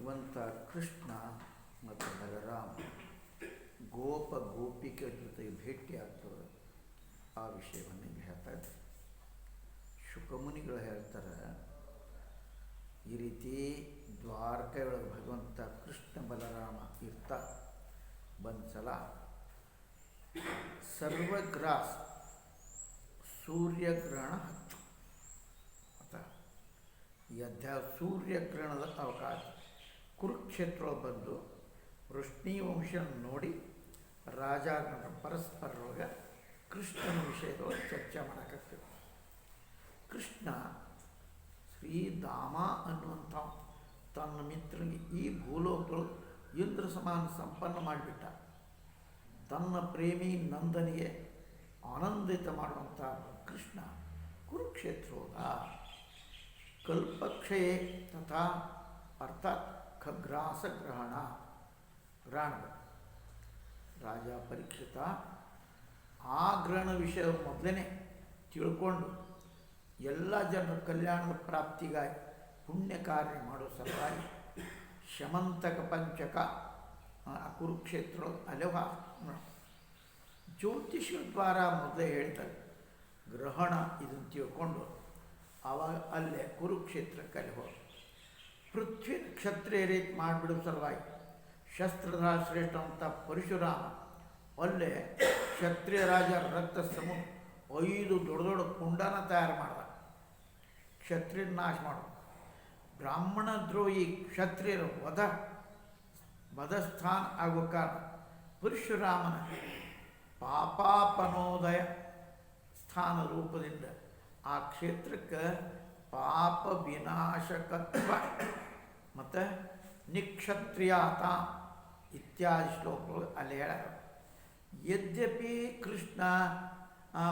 ಭಗವಂತ ಕೃಷ್ಣ ಮತ್ತು ಬಲರಾಮ ಗೋಪ ಗೋಪಿಕೆ ಜೊತೆಗೆ ಭೇಟಿಯಾಗ್ತದೆ. ಆ ವಿಷಯವನ್ನು ಇಲ್ಲಿ ಹೇಳ್ತಾ ಇದ್ದಾರೆ. ಶುಕಮುನಿಗಳು ಹೇಳ್ತಾರೆ, ಈ ರೀತಿ ದ್ವಾರಕೆಯೊಳಗೆ ಭಗವಂತ ಕೃಷ್ಣ ಬಲರಾಮ ಇರ್ತಾ ಒಂದು ಸಲ ಸರ್ವಗ್ರಾಸ ಸೂರ್ಯಗ್ರಹಣ ಹತ್ತು ಆಯಿತಾ. ಈ ಅಧ್ಯಾಯ ಸೂರ್ಯಗ್ರಹಣದ ಅವಕಾಶ ಕುರುಕ್ಷೇತ್ರ ಬಂದು ವೃಷ್ಣಿ ವಂಶ ನೋಡಿ ರಾಜ ಪರಸ್ಪರೊಳಗೆ ಕೃಷ್ಣನ ವಿಷಯದೊಳಗೆ ಚರ್ಚೆ ಮಾಡೋಕ್ಕಾಗ್ತದೆ. ಕೃಷ್ಣ ಶ್ರೀಧಾಮ ಅನ್ನುವಂಥ ತನ್ನ ಮಿತ್ರನಿಗೆ ಈ ಭೂಲೋಕದೊಳಗೆ ಇಂದ್ರ ಸಮಾನ ಸಂಪನ್ನ ಮಾಡಿಬಿಟ್ಟ. ತನ್ನ ಪ್ರೇಮಿ ನಂದನಿಗೆ ಆನಂದಿತ ಮಾಡುವಂಥ ಕೃಷ್ಣ ಕುರುಕ್ಷೇತ್ರೋದ ಕಲ್ಪಕ್ಷಯೇ ತಥಾ ಅರ್ಥಾತ್ ಖಗ್ರಾಸ ಗ್ರಹಣ ರಾಜ ಪರೀಕ್ಷಿತ ಆ ಗ್ರಹಣ ವಿಷಯ ಮೊದಲೇ ತಿಳ್ಕೊಂಡು ಎಲ್ಲ ಜನರ ಕಲ್ಯಾಣದ ಪ್ರಾಪ್ತಿಗಾಗಿ ಪುಣ್ಯ ಕಾರ್ಯ ಮಾಡೋ ಸಲುವಾಗಿ ಶಮಂತಕ ಪಂಚಕ ಕುರುಕ್ಷೇತ್ರ ಅಲೆವ ಜ್ಯೋತಿಷ್ಯ ದ್ವಾರ ಮೊದಲೇ ಹೇಳ್ತಾರೆ. ಗ್ರಹಣ ಇದನ್ನು ತಿಳ್ಕೊಂಡು ಆವಾಗ ಅಲ್ಲೇ ಕುರುಕ್ಷೇತ್ರಕ್ಕೆ ಅಲ್ಲಿ ಹೋಗಿ ಪೃಥ್ವಿ ಕ್ಷತ್ರಿಯ ರೀತಿ ಮಾಡಿಬಿಡೋ ಸಲುವಾಗಿ ಶಸ್ತ್ರಧಾರ ಶ್ರೇಷ್ಠ ಅಂತ ಪರಶುರಾಮ ಅಲ್ಲೇ ಕ್ಷತ್ರಿಯ ರಾಜ ರಕ್ತ 5 ದೊಡ್ಡ ದೊಡ್ಡ ಕುಂಡನ ತಯಾರು ಮಾಡ್ದ. ಕ್ಷತ್ರಿಯ ನಾಶ ಮಾಡೋದು. ಬ್ರಾಹ್ಮಣ ದ್ರೋಹಿ ಕ್ಷತ್ರಿಯರ ವಧಸ್ಥಾನ ಆಗುವ ಕಾರಣ ಪರಶುರಾಮನ ಪಾಪಾಪನೋದಯ ಸ್ಥಾನ ರೂಪದಿಂದ ಆ ಕ್ಷೇತ್ರಕ್ಕೆ ಪಾಪ ವಿನಾಶಕತ್ವ ಮತ್ತು ನಿಕ್ಷತ್ರಿಯಾತ ಇತ್ಯಾದಿ ಶ್ಲೋಕಗಳು ಅಲ್ಲಿ ಹೇಳ್ಯಾರ. ಯದ್ಯಪಿ ಕೃಷ್ಣ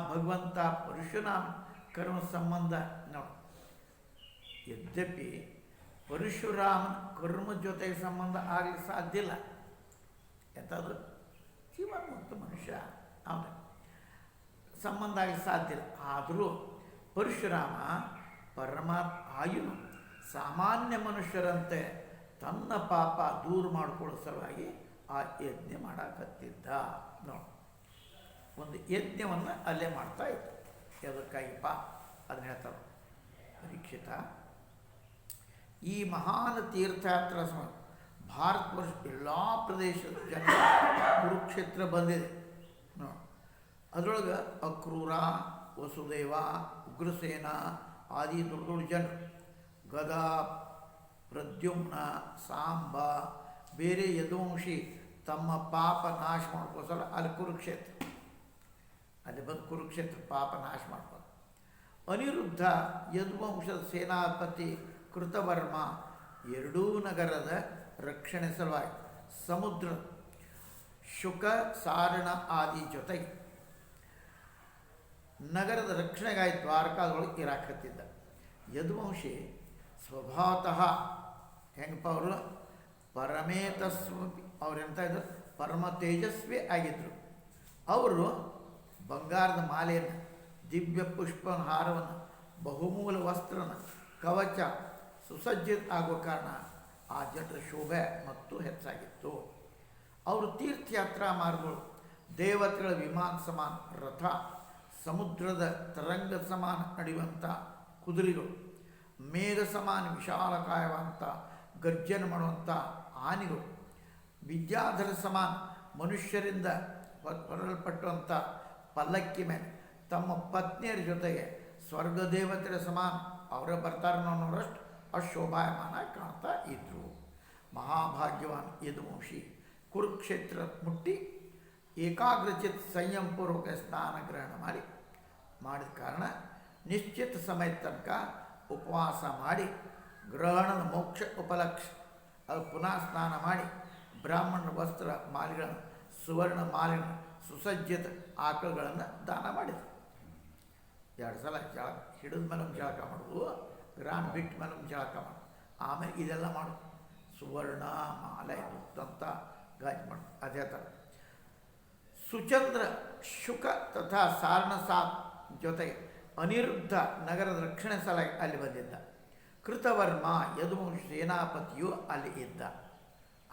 ಭಗವಂತ ಪರಶುರಾಮ ಕರ್ಮ ಸಂಬಂಧ ನೋಡಿ, ಯದ್ಯಪಿ ಪರಶುರಾಮನ ಕರ್ಮ ಜೊತೆಗೆ ಸಂಬಂಧ ಆಗಲಿಕ್ಕೆ ಸಾಧ್ಯ ಇಲ್ಲ. ಎಂಥದ್ದು ಜೀವನ್ಮುಕ್ತ ಮನುಷ್ಯ ಅವನ ಸಂಬಂಧ ಆಗಲಿಕ್ಕೆ ಸಾಧ್ಯ ಇಲ್ಲ. ಆದರೂ ಪರಶುರಾಮ ಆಯುನು ಸಾಮಾನ್ಯ ಮನುಷ್ಯರಂತೆ ತನ್ನ ಪಾಪ ದೂರ ಮಾಡಿಕೊಳ್ಳೋ ಸಲುವಾಗಿ ಆ ಯಜ್ಞ ಮಾಡಕತ್ತಿದ್ದ. ನೋಡಿ, ಒಂದು ಯಜ್ಞವನ್ನು ಅಲ್ಲೇ ಮಾಡ್ತಾ ಇತ್ತು. ಯಾವುದಕ್ಕಾಗಿಪ್ಪ ಅದನ್ನ ಹೇಳ್ತಾರೆ ಪರೀಕ್ಷಿತ. ಈ ಮಹಾನ್ ತೀರ್ಥಯಾತ್ರಾ ಭಾರತ ವರ್ಷ ಎಲ್ಲ ಪ್ರದೇಶದ ಜನ ಕುರುಕ್ಷೇತ್ರ ಬಂದಿದೆ ನೋಡಿ. ಅದರೊಳಗೆ ಅಕ್ರೂರ, ವಸುದೇವ, ಉಗ್ರಸೇನ ಆದಿ ದೊಡ್ಡ ದೊಡ್ಡ ಜನರು, ಗದಾ, ಪ್ರದ್ಯುಮ್ನ, ಸಾಂಬ, ಬೇರೆ ಯದುವಂಶಿ ತಮ್ಮ ಪಾಪ ನಾಶ ಮಾಡ್ಕೋಸಲ್ಲ ಅಲ್ಲಿ ಕುರುಕ್ಷೇತ್ರ ಅಲ್ಲಿ ಬಂದು ಕುರುಕ್ಷೇತ್ರ ಪಾಪ ನಾಶ ಮಾಡ್ಕೊಂಡು ಅನಿರುದ್ಧ ಯದುವಂಶದ ಸೇನಾಪತಿ ಕೃತವರ್ಮ ಎರಡೂ ನಗರದ ರಕ್ಷಣೆ ಸಲುವಾಗಿ ಸಮುದ್ರ ಶುಕ ಸಾರಣ ಆದಿ ಜೊತೆಗೆ ನಗರದ ರಕ್ಷಣೆಗಾಗಿ ದ್ವಾರಕಾದೊಳಗೆ ಇರಾಕತ್ತಿದ್ದ. ಯದುವಂಶಿ ಸ್ವಭಾವತಃ ಹೆಂಗಪ್ಪ ಅವರು ಪರಮೇತಸ್ವಿ ಅವರೆಂತ ಇದ್ರು, ಪರಮ ತೇಜಸ್ವಿ ಆಗಿದ್ದರು. ಅವರು ಬಂಗಾರದ ಮಾಲೆಯನ್ನು, ದಿವ್ಯ ಪುಷ್ಪ ಹಾರವನ್ನು, ಬಹುಮೂಲ ವಸ್ತ್ರನ, ಕವಚ ಸುಸಜ್ಜಿತ ಆಗುವ ಕಾರಣ ಆ ಜನರ ಶೋಭೆ ಮತ್ತು ಹೆಚ್ಚಾಗಿತ್ತು. ಅವರು ತೀರ್ಥಯಾತ್ರಾ ಮಾರ್ಗಗಳು, ದೇವತೆಗಳ ವಿಮಾನ ಸಮಾನ ರಥ, ಸಮುದ್ರದ ತರಂಗ ಸಮಾನ ನಡೆಯುವಂಥ ಕುದುರೆಗಳು, ಮೇಘ ಸಮಾನ ವಿಶಾಲಕಾಯವಂಥ ಗರ್ಜನೆ ಮಾಡುವಂಥ ಆನೆಗಳು, ವಿದ್ಯಾಧರ ಸಮಾನ ಮನುಷ್ಯರಿಂದ ಹೊರಲ್ಪಟ್ಟುವಂಥ ಪಲ್ಲಕ್ಕಿ ಮೇಲೆ ತಮ್ಮ ಪತ್ನಿಯರ ಜೊತೆಗೆ ಸ್ವರ್ಗ ದೇವತೆಯ ಸಮಾನ ಅವರೇ ಬರ್ತಾರೆ ಅನ್ನೋರಷ್ಟು ಅಶೋಭಾಯಮಾನ ಕಾಣ್ತಾ ಇದ್ದರು. ಮಹಾಭಾಗ್ಯವಾನ್ ಯದುವಂಶಿ ಕುರುಕ್ಷೇತ್ರ ಮುಟ್ಟಿ ಏಕಾಗ್ರಚಿತ್ ಸಂಯಮಪೂರ್ವಕ ಸ್ನಾನ ಗ್ರಹಣ ಮಾಡಿದ ಕಾರಣ ನಿಶ್ಚಿತ ಸಮಯದ ತನಕ ಉಪವಾಸ ಮಾಡಿ ಗ್ರಹಣದ ಮೋಕ್ಷ ಉಪಲಕ್ಷ ಅದು ಪುನಃ ಸ್ನಾನ ಮಾಡಿ ಬ್ರಾಹ್ಮಣರ ವಸ್ತ್ರ ಮಾಲೆಗಳನ್ನು, ಸುವರ್ಣ ಮಾಲೆಗಳನ್ನು, ಸುಸಜ್ಜಿತ ಆಕಳುಗಳನ್ನು ದಾನ ಮಾಡಿದರು. 2 ಸಲ ಹಿಡಿದ ಮೇಲೆ ಜಳಕ ಮಾಡೋದು, ಗ್ರಾನ್ ಬಿಟ್ಟ ಮೇಲೆ ಜಳಕ ಮಾಡೋದು, ಆಮೇಲೆ ಇದೆಲ್ಲ ಮಾಡೋದು. ಸುವರ್ಣ ಮಾಲೆ ಅಂತ ಗಾಜು ಮಾಡೋದು. ಅದೇ ಥರ ಸುಚಂದ್ರ ಶುಕ ತಥಾ ಸಾರಣಸಾತ್ ಜೊತೆಗೆ ಅನಿರುದ್ಧ ನಗರದ ರಕ್ಷಣೆ ಸಲ ಅಲ್ಲಿ ಬಂದಿದ್ದ. ಕೃತವರ್ಮ ಯದುವಂಶ ಸೇನಾಪತಿಯು ಅಲ್ಲಿ ಇದ್ದ.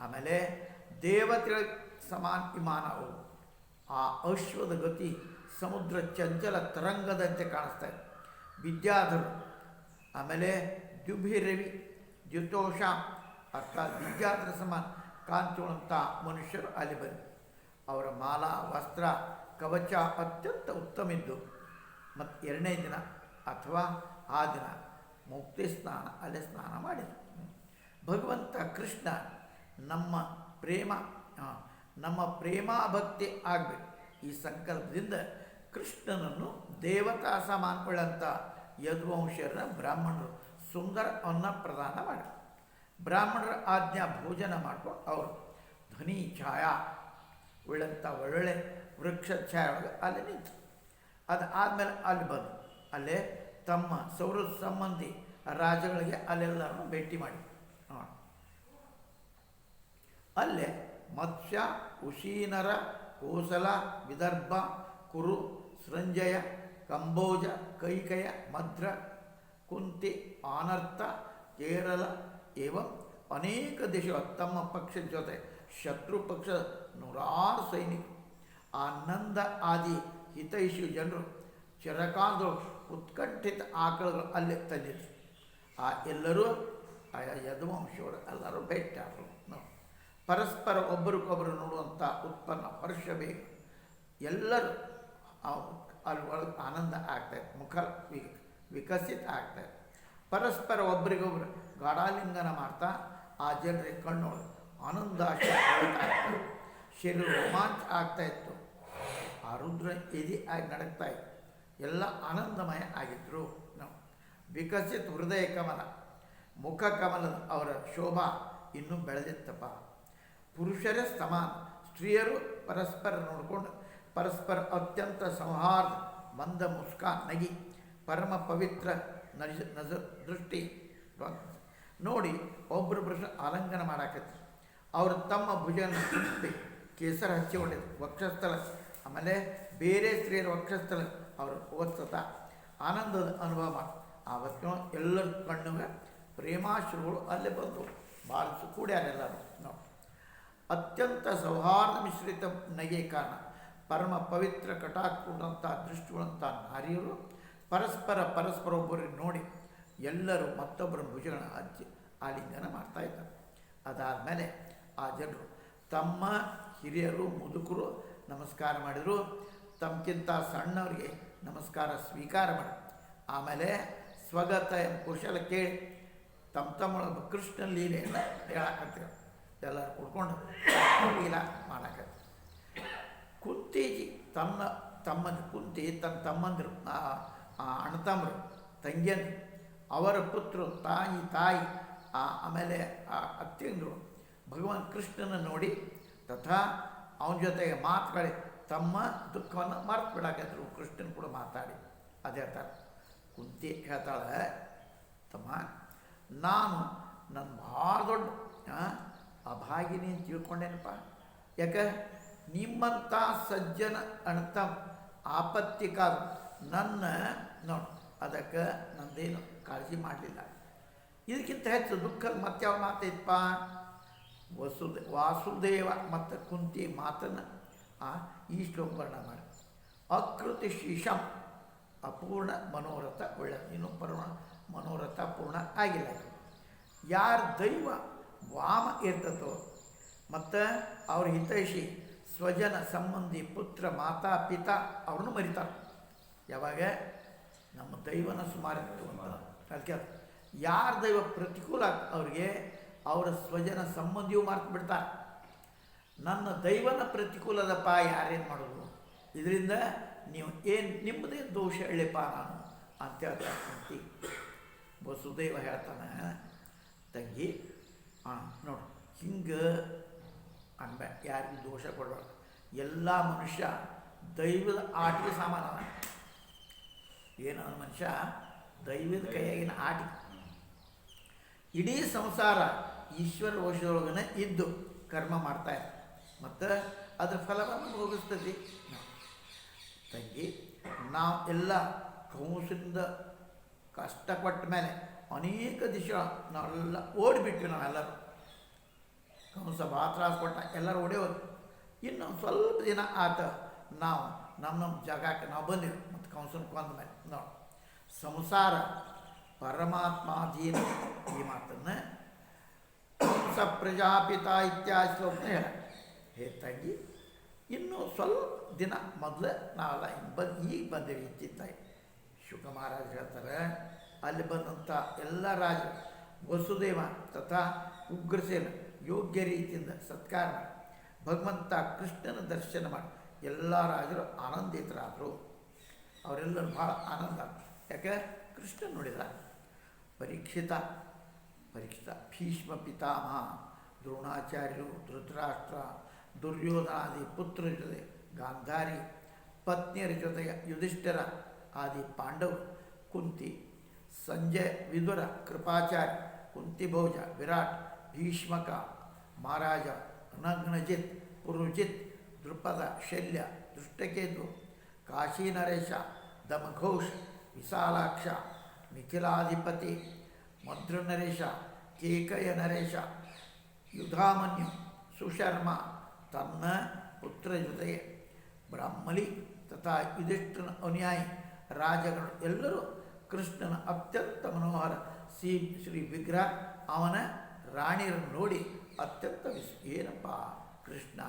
ಆಮೇಲೆ ದೇವತೆಗಳ ಸಮಾನ ವಿಮಾನವು ಆ ಅಶ್ವದ ಗತಿ ಸಮುದ್ರ ಚಂಚಲ ತರಂಗದಂತೆ ಕಾಣಿಸ್ತಾ ಇದೆ. ವಿದ್ಯಾಧರು ಆಮೇಲೆ ದ್ಯುಭಿರವಿ ದ್ಯುತೋಷ ಅರ್ಥಾತ್ ವಿದ್ಯಾಧರ ಸಮಾನ ಕಾಂತಿಯುಳ್ಳಂಥ ಮನುಷ್ಯರು ಅಲ್ಲಿ ಬಂದು ಅವರ ಮಾಲಾ ವಸ್ತ್ರ ಕವಚ ಅತ್ಯಂತ ಉತ್ತಮ ಇದ್ದು. ಮತ್ತು ಎರಡನೇ ದಿನ ಅಥವಾ ಆ ದಿನ ಮುಕ್ತಿ ಸ್ನಾನ ಅಲ್ಲೇ ಸ್ನಾನ ಮಾಡಿದರು. ಭಗವಂತ ಕೃಷ್ಣ ನಮ್ಮ ಪ್ರೇಮಾಭಕ್ತಿ ಆಗಬೇಕು. ಈ ಸಂಕಲ್ಪದಿಂದ ಕೃಷ್ಣನನ್ನು ದೇವತಾ ಸಮಾನಗಳಂಥ ಯದುವಂಶರ ಬ್ರಾಹ್ಮಣರು ಸುಂದರ ಅನ್ನ ಪ್ರದಾನ ಮಾಡಿ ಬ್ರಾಹ್ಮಣರ ಆಜ್ಞಾ ಭೋಜನ ಮಾಡ್ಕೊಂಡು ಅವರು ಧ್ವನಿ ಛಾಯಾ ಉಳ್ಳಂಥ ಒಳ್ಳೊಳ್ಳೆ ವೃಕ್ಷ ಛಾಯೆ ಒಳಗೆ ಅಲ್ಲಿ ನಿಂತು ಅದಾದಮೇಲೆ ಅಲ್ಲಿ ಬಂದು ಅಲ್ಲೇ ತಮ್ಮ ಸೌರ ಸಂಬಂಧಿ ರಾಜಗಳಿಗೆ ಅಲ್ಲೆಲ್ಲರನ್ನು ಭೇಟಿ ಮಾಡಿ ಅಲ್ಲೇ ಮತ್ಸ್ಯ ಉಶೀನರ ಕೋಸಲ ವಿದರ್ಭ ಕುರು ಸೃಂಜಯ ಕಂಬೋಜ ಕೈಕಯ ಮಧ್ರ ಕುಂತಿ ಆನರ್ತ ಕೇರಳ ಏವಂ ಅನೇಕ ದೇಶಗಳು ತಮ್ಮ ಪಕ್ಷದ ಜೊತೆ ಶತ್ರು ಪಕ್ಷದ 100 ಸೈನಿಕರು ಆನಂದ ಆದಿ ಹಿತೈಷಿ ಜನರು ಚಿರಕಾಲದ ಉತ್ಕಂಠಿತ ಆಕಳಗಳು ಅಲ್ಲೇ ತಂದಿದ್ರು. ಆ ಎಲ್ಲರೂ ಆಯಾ ಯದುವಂಶವರು ಎಲ್ಲರೂ ಭೇಟಿಯಾದರು. ಪರಸ್ಪರ ಒಬ್ಬರಿಗೊಬ್ಬರು ನೋಡುವಂಥ ಉತ್ಪನ್ನ ಹರ್ಷ ಬೇಗ ಎಲ್ಲರೂ ಅಲ್ಲಿ ಒಳಗೆ ಆನಂದ ಆಗ್ತಾಯಿತ್ತು. ಮುಖ ವಿಕಸಿತ ಆಗ್ತಾಯಿತ್ತು. ಪರಸ್ಪರ ಒಬ್ಬರಿಗೊಬ್ಬರು ಗಾಢಾಲಿಂಗನ ಮಾಡ್ತಾ ಆ ಜನರಿಗೆ ಕಣ್ಣೊಳಗೆ ಆನಂದಾಶ ಆಗ್ತಾಯಿತ್ತು. ಶರೀರ ರೋಮಾಂಚ ಆಗ್ತಾಯಿತ್ತು. ಆ ರುದ್ರ ಎದಿ ಆಗಿ ನಡಕ್ತಾ ಇತ್ತು. ಎಲ್ಲ ಆನಂದಮಯ ಆಗಿದ್ದರು. ನಾವು ವಿಕಸಿತ ಹೃದಯ ಕಮಲ ಮುಖ ಕಮಲದ ಅವರ ಶೋಭಾ ಇನ್ನೂ ಬೆಳೆದಿತ್ತಪ್ಪ. ಪುರುಷರೇ ಸಮಾನ, ಸ್ತ್ರೀಯರು ಪರಸ್ಪರ ನೋಡಿಕೊಂಡು ಪರಸ್ಪರ ಅತ್ಯಂತ ಸೌಹಾರ್ದ ಮಂದ ಮುಸ್ಕಾನ್ ನಗಿ ಪರಮ ಪವಿತ್ರ ದೃಷ್ಟಿ ನೋಡಿ ಒಬ್ಬರೊಬ್ಬರು ಆಲಿಂಗನ ಮಾಡಾಕತ್ತಿ. ಅವರು ತಮ್ಮ ಭುಜನ ಕೇಸರ ಹಚ್ಚಿಕೊಂಡಿದ್ರು ವಕ್ಷಸ್ಥಳ. ಆಮೇಲೆ ಬೇರೆ ಸ್ತ್ರೀಯರ ವಕ್ಷಸ್ಥಳ ಅವರು ಓದ್ಸತ ಆನಂದದ ಅನುಭವ ಮಾಡಿ ಆವತ್ತು ಎಲ್ಲರ ಕಣ್ಣುಗೆ ಪ್ರೇಮಾಶ್ರುಗಳು ಅಲ್ಲೇ ಬಂದು ಭಾಳ ಕೂಡ್ಯಾರೆಲ್ಲರೂ ನೋಡಿ. ಅತ್ಯಂತ ಸೌಹಾರ್ದ ಮಿಶ್ರಿತ ನಗೆ ಕಾರಣ ಪರಮ ಪವಿತ್ರ ಕಟಾಕ್ಷುಳ್ಳಂಥ ದೃಷ್ಟಿಗಳಂಥ ನಾರಿಯರು ಪರಸ್ಪರ ಒಬ್ಬರಿಗೆ ನೋಡಿ ಎಲ್ಲರೂ ಮತ್ತೊಬ್ಬರ ಭುಜಗಳ ಹಚ್ಚಿ ಆಲಿಂಗನ ಮಾಡ್ತಾಯಿದ್ದಾರೆ. ಅದಾದಮೇಲೆ ಆ ಜನರು ತಮ್ಮ ಹಿರಿಯರು ಮುದುಕರು ನಮಸ್ಕಾರ ಮಾಡಿದರು. ತಮ್ಮಕ್ಕಿಂತ ಸಣ್ಣವರಿಗೆ ನಮಸ್ಕಾರ ಸ್ವೀಕಾರ ಮಾಡಿ ಆಮೇಲೆ ಸ್ವಗತ ಕುಶಲ ಕೇಳಿ ತಮ್ಮ ಕೃಷ್ಣ ಲೀಲೆಯನ್ನು ಹೇಳಾಕತ್ತೀವಿ. ಎಲ್ಲರೂ ಕುಡ್ಕೊಂಡು ಲೀಲ ಮಾಡಾಕತ್ತಿ. ಕುಂತಿಜಿ ಕುಂತಿ ತನ್ನ ತಮ್ಮಂದರು ಅಣ್ಣತಮ್ಮರು ತಂಗಿಯಂದರು ಅವರ ಪುತ್ರರು ತಾಯಿ ಆಮೇಲೆ ಅತ್ತಿಯಂದರು ಭಗವಾನ್ ಕೃಷ್ಣನ ನೋಡಿ ತಥಾ ಅವನ ಜೊತೆಗೆ ಮಾತುಗಳೇ ತಮ್ಮ ದುಃಖವನ್ನು ಮರೆತು ಬಿಡಾಕತ್ರು. ಕೃಷ್ಣನ ಕೂಡ ಮಾತಾಡಿ ಅದೇ ಹೇಳ್ತಾರೆ. ಕುಂತಿ ಹೇಳ್ತಾಳೆ, ತಮ್ಮ ನಾನು ನನ್ನ ಭಾಳ ದೊಡ್ಡ ಅಭಾಗಿನಿ ಅಂತ ತಿಳ್ಕೊಂಡೇನಪ್ಪ. ಯಾಕೆ ನಿಮ್ಮಂಥ ಸಜ್ಜನ ಅಣ್ತ ಆಪತ್ತಿಕಾದ ನನ್ನ ನೋಡಿ ಅದಕ್ಕೆ ನಂದೇನು ಕಾಳಜಿ ಮಾಡಲಿಲ್ಲ. ಇದಕ್ಕಿಂತ ಹೆಚ್ಚು ದುಃಖದ ಮತ್ಯಾವ ಮಾತೈತಪ್ಪ. ವಾಸುದೇವ ಮತ್ತು ಕುಂತಿ ಮಾತನ್ನು ಈ ಶ್ಲೋಕ ವರ್ಣ ಮಾಡಿ. ಅಕೃತಿ ಶಿಶಂ ಅಪೂರ್ಣ ಮನೋರಥ ಒಳ್ಳೆಯದು. ಇನ್ನೂ ಮನೋರಥ ಪೂರ್ಣ ಆಗಿಲ್ಲ. ಯಾರ ದೈವ ವಾಮ ಇರ್ತದೋ ಮತ್ತು ಅವ್ರ ಹಿತೈಷಿ ಸ್ವಜನ ಸಂಬಂಧಿ ಪುತ್ರ ಮಾತಾ ಪಿತಾ ಅವ್ರನ್ನೂ ಮರಿತಾರೆ. ಯಾವಾಗ ನಮ್ಮ ದೈವನ ಸುಮಾರಿತ್ತು ಅಂತ ಅದಕ್ಕೆ ಯಾರ ದೈವ ಪ್ರತಿಕೂಲ ಅವ್ರಿಗೆ ಅವರ ಸ್ವಜನ ಸಂಬಂಧಿಯೂ ಮಾರ್ತು ಬಿಡ್ತಾರೆ. ನನ್ನ ದೈವನ ಪ್ರತಿಕೂಲದಪ್ಪ ಯಾರೇನು ಮಾಡೋದು, ಇದರಿಂದ ನೀವು ಏನು ನಿಮ್ಮದೇ ದೋಷ ಎಳೆಪ್ಪ ನಾನು ಅಂತ ಹೇಳ್ತಾರೆ. ವಸುದೇವ ಹೇಳ್ತಾನೆ, ತಂಗಿ ನೋಡು ಹಿಂಗೆ ಅನ್ಬೇ ಯಾರಿಗೂ ದೋಷ ಕೊಡಬಾರ್ದು. ಎಲ್ಲ ಮನುಷ್ಯ ದೈವದ ಆಟಿಗೆ ಸಮಾನ. ಏನೋ ಮನುಷ್ಯ ದೈವದ ಕೈಯಾಗಿನ ಆಟಿ. ಇಡೀ ಸಂಸಾರ ಈಶ್ವರ ವಶದೊಳಗನೆ ಇದ್ದು ಕರ್ಮ ಮಾಡ್ತಾಯಿದೆ ಮತ್ತು ಅದರ ಫಲವನ್ನು ಭೋಗಿಸ್ತೈತಿ. ತಂಗಿ ನಾವು ಎಲ್ಲ ಕಂಸದಿಂದ ಕಷ್ಟಪಟ್ಟ ಮೇಲೆ ಅನೇಕ ದಿವಸ ನಾವೆಲ್ಲ ಓಡಿಬಿಟ್ವಿ. ನಾವೆಲ್ಲರೂ ಕಂಸ ಭಾಳ ತ್ರಾಸ ಕೊಟ್ಟ, ಎಲ್ಲರೂ ಓಡೇವರು. ಇನ್ನು ಸ್ವಲ್ಪ ದಿನ ಆತ ನಾವು ನಮ್ಮ ಜಾಗಕ್ಕೆ ನಾವು ಬಂದೆವು. ಮತ್ತು ಕಂಸನ ಕೊಂದ ಮೇಲೆ ನೋಡಿ, ಸಂಸಾರ ಪರಮಾತ್ಮಾಧೀನ ಈ ಮಾತನ್ನು ಕಂಸ ಪ್ರಜಾಪಿತ ಇತ್ಯಾದಿ ಶ್ಲೋಕನ ಹೇಳ. ಹೇ ತಂಗಿ, ಇನ್ನೂ ಸ್ವಲ್ಪ ದಿನ ಮೊದಲು ನಾವೆಲ್ಲ ಈಗ ಬಂದೇವಿ. ಇತ್ತಿತ್ತಾಯಿ ಶುಕ ಮಹಾರಾಜ ಹೇಳ್ತಾರೆ, ಅಲ್ಲಿ ಬಂದಂಥ ಎಲ್ಲ ರಾಜರು ವಸುದೇವ ತಥಾ ಉಗ್ರಸೇನ ಯೋಗ್ಯ ರೀತಿಯಿಂದ ಸತ್ಕಾರ ಮಾಡಿ ಭಗವಂತ ಕೃಷ್ಣನ ದರ್ಶನ ಮಾಡಿ ಎಲ್ಲ ರಾಜರು ಆನಂದಿತರಾದರು. ಅವರೆಲ್ಲರೂ ಭಾಳ ಆನಂದ. ಯಾಕೆ? ಕೃಷ್ಣ ನೋಡಿದ. ಪರೀಕ್ಷಿತ ಭೀಷ್ಮ ಪಿತಾಮಹ, ದ್ರೋಣಾಚಾರ್ಯರು, ಧೃತರಾಷ್ಟ್ರ, ದುರ್ಯೋಧನಾದಿ ಪುತ್ರರ ಜೊತೆ ಗಾಂಧಾರಿ, ಪತ್ನಿಯರ ಜೊತೆಗೆ ಯುಧಿಷ್ಠಿರ ಆದಿ ಪಾಂಡವರು, ಕುಂತಿ, ಸಂಜಯ, ವಿದುರ, ಕೃಪಾಚಾರ್ಯ, ಕುಂತಿಭೋಜ, ವಿರಾಟ್, ಭೀಷ್ಮಕ, ಮಹಾರಾಜ, ನಗ್ನಜಿತ್, ಪುರುಜಿತ್, ದೃಪದ, ಶಲ್ಯ, ದೃಷ್ಟಕೇತು, ಕಾಶೀನರೇಶ, ದಮಘೋಷ, ವಿಶಾಲಾಕ್ಷ, ಮಿಥಿಲಾಧಿಪತಿ, ಮಧ್ರುನರೇಶ, ಕೇಕಯ ನರೇಶ, ಯುಧಾಮನ್ಯು, ಸುಶರ್ಮ ತನ್ನ ಪುತ್ರ ಜೊತೆಗೆ ಬ್ರಾಹ್ಮಲಿ ತಥಾ ಯುಧಿಷ್ಠಿರನ ಅನುಯಾಯಿ ರಾಜಗಳು ಎಲ್ಲರೂ ಕೃಷ್ಣನ ಅತ್ಯಂತ ಮನೋಹರ ಶ್ರೀ ವಿಗ್ರಹ ಅವನ ರಾಣಿಯರನ್ನು ನೋಡಿ ಅತ್ಯಂತ ಏನಪ್ಪ ಕೃಷ್ಣ